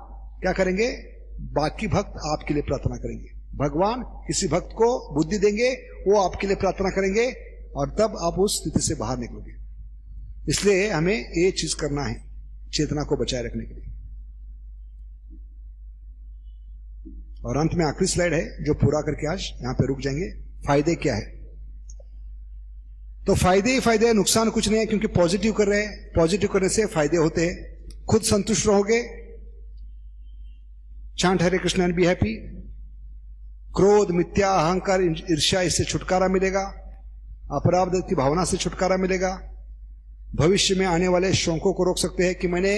क्या करेंगे? बाकी भक्त आपके लिए प्रार्थना करेंगे। भगवान किसी भक्त को बुद्धि देंगे, वो आपके लिए प्रार्थना करेंगे, और तब आप उस स्थिति से बाहर निकलोगे। इसलिए हमें ये चीज करना है, चेतना को बचाए रखने के लिए। और अंत में आखिरी स्लाइड है जो पूरा करके आज यहां पे रुक जाएंगे। फायदे क्या है? तो फायदे ही फायदे हैं, नुकसान कुछ नहीं है, क्योंकि पॉजिटिव कर रहे हैं। पॉजिटिव करने से फायदे होते हैं। खुद संतुष्ट रहोगे, chant Hare Krishna and be happy. क्रोध, मिथ्या, अहंकार, ईर्ष्या, इससे छुटकारा मिलेगा। अपराध की भावना से छुटकारा मिलेगा। भविष्य में आने वाले शोकों को रोक सकते हैं कि मैंने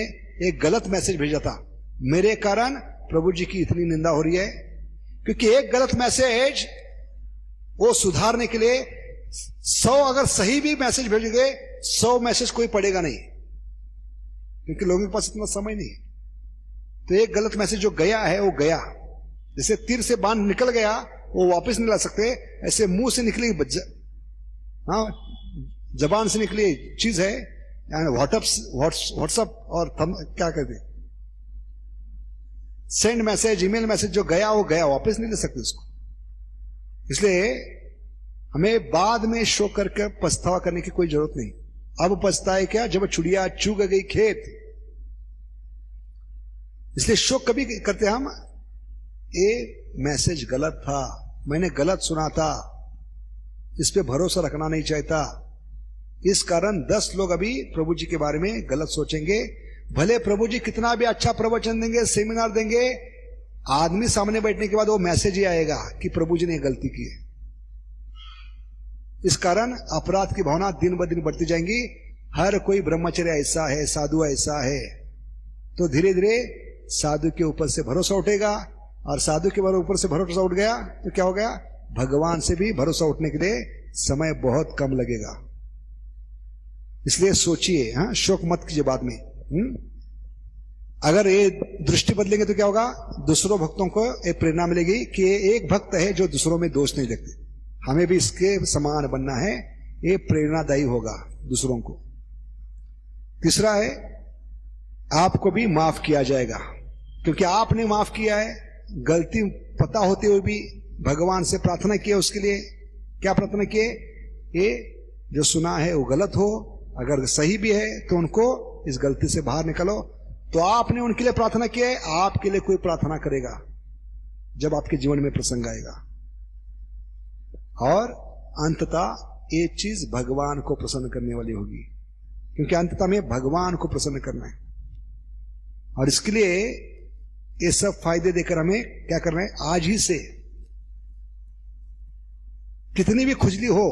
एक गलत मैसेज भेजा था, मेरे कारण प्रभु जी की इतनी निंदा हो रही है। क्योंकि एक गलत मैसेज वो सुधारने के लिए 100 अगर सही भी मैसेज भेजोगे, 100 मैसेज कोई पढ़ेगा नहीं, क्योंकि लोगों के पास इतना समय नहीं है। तो एक गलत मैसेज जो गया है वो गया। जैसे तीर से बाण निकल गया, वो वापस नहीं ला सकते, ऐसे मुंह से निकली, हाँ, जबान से निकली चीज है, व्हाट्सएप और क्या कहते, सेंड मैसेज, ईमेल मैसेज जो गया वो गया, वापस नहीं ले सकते उसको। इसलिए हमें बाद में शो करके पछतावा करने की कोई जरूरत नहीं। अब पछताए क्या, जब चुड़िया चुग गई खेत। इसलिए शोक कभी करते हम, ये मैसेज गलत था, मैंने गलत सुना था, इस पे भरोसा रखना नहीं चाहता। इस कारण 10 लोग अभी प्रभु जी के बारे में गलत सोचेंगे। भले प्रभु जी कितना भी अच्छा प्रवचन देंगे, सेमिनार देंगे, आदमी सामने बैठने के बाद वो मैसेज ही आएगा कि प्रभु जी ने गलती की है। इस कारण अपराध की भावना दिन ब दिन बढ़ती जाएंगी। हर कोई ब्रह्मचर्य ऐसा है, साधु ऐसा है, तो धीरे धीरे साधु के ऊपर से भरोसा उठेगा। और साधु के ऊपर से भरोसा उठ गया तो क्या हो गया? भगवान से भी भरोसा उठने के लिए समय बहुत कम लगेगा। इसलिए सोचिए, हाँ, शोक मत कीजिए बाद में। अगर ये दृष्टि बदलेंगे तो क्या होगा? दूसरों भक्तों को एक प्रेरणा मिलेगी कि एक भक्त है जो दूसरों में दोष नहीं देखते, हमें भी इसके समान बनना है। ये प्रेरणादायी होगा दूसरों को। तीसरा है, आपको भी माफ किया जाएगा, क्योंकि आपने माफ किया है। गलती पता होते हुए भी भगवान से प्रार्थना की है, उसके लिए क्या प्रार्थना की है? ये जो सुना है वो गलत हो, अगर सही भी है तो उनको इस गलती से बाहर निकालो। तो आपने उनके लिए प्रार्थना की है, आपके लिए कोई प्रार्थना करेगा जब आपके जीवन में प्रसंग आएगा। और अंततः एक चीज भगवान को प्रसन्न करने वाली होगी, क्योंकि अंततः में भगवान को प्रसन्न करना है। और इसके लिए ये सब फायदे देकर हमें क्या करना है? आज ही से कितनी भी खुजली हो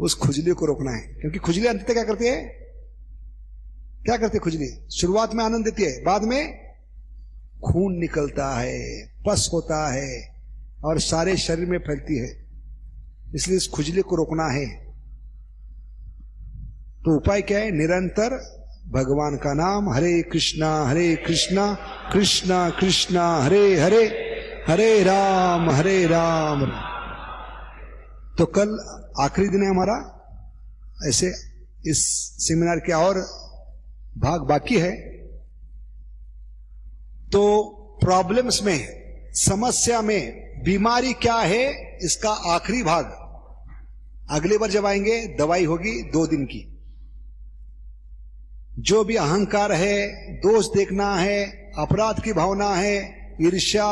उस खुजली को रोकना है। क्योंकि खुजली अंततः क्या करती है? क्या करती है खुजली? शुरुआत में आनंद देती है, बाद में खून निकलता है, पस होता है और सारे शरीर में फैलती है। इसलिए इस खुजली को रोकना है। तो उपाय क्या है? निरंतर भगवान का नाम, हरे कृष्णा कृष्णा कृष्णा हरे हरे, हरे राम राम। तो कल आखिरी दिन है हमारा। ऐसे इस सेमिनार के और भाग बाकी है, तो प्रॉब्लम्स में, समस्या में, बीमारी क्या है, इसका आखिरी भाग अगली बार जब आएंगे दवाई होगी 2 दिन की। जो भी अहंकार है, दोष देखना है, अपराध की भावना है, ईर्ष्या,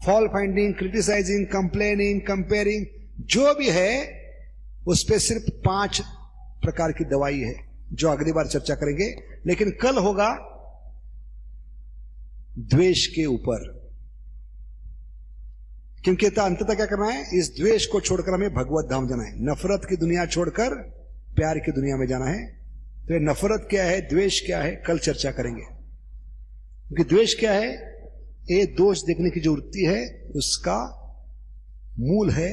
fault finding, criticising, complaining, comparing, जो भी है उस पे सिर्फ 5 प्रकार की दवाई है जो अगली बार चर्चा करेंगे। लेकिन कल होगा द्वेष के ऊपर, क्योंकि अंततः क्या करना है, इस द्वेष को छोड़कर हमें भगवत धाम जाना है। नफरत की दुनिया छोड़कर प्यार की दुनिया में जाना है। तो ये नफरत क्या है, द्वेष क्या है, कल चर्चा करेंगे। क्योंकि द्वेष क्या है, ये दोष देखने की जो वृत्ति है उसका मूल है।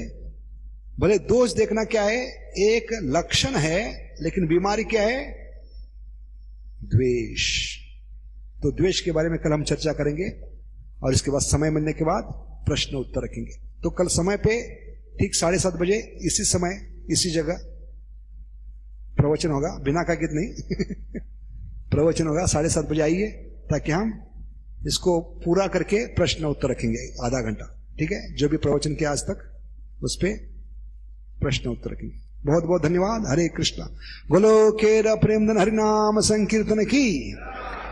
भले दोष देखना क्या है, एक लक्षण है, लेकिन बीमारी क्या है, द्वेष। तो द्वेष के बारे में कल हम चर्चा करेंगे और इसके बाद समय मिलने के बाद प्रश्न उत्तर रखेंगे। तो कल समय पे ठीक 7:30 बजे इसी समय इसी जगह प्रवचन होगा, बिना का गीत नहीं प्रवचन होगा। 7:30 बजे आइए ताकि हम इसको पूरा करके प्रश्न उत्तर रखेंगे आधा घंटा। ठीक है, जो भी प्रवचन किया आज तक उस पे प्रश्न उत्तर रखेंगे। बहुत बहुत धन्यवाद। हरे कृष्णा। गोलोकेर प्रेमधन हरिनाम संकीर्तन की,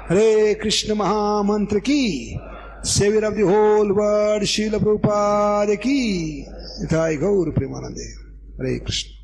हरे कृष्ण महामंत्र की, saviour of the whole world, Srila Prabhupada की, गौर प्रेमानंदे। हरे कृष्ण।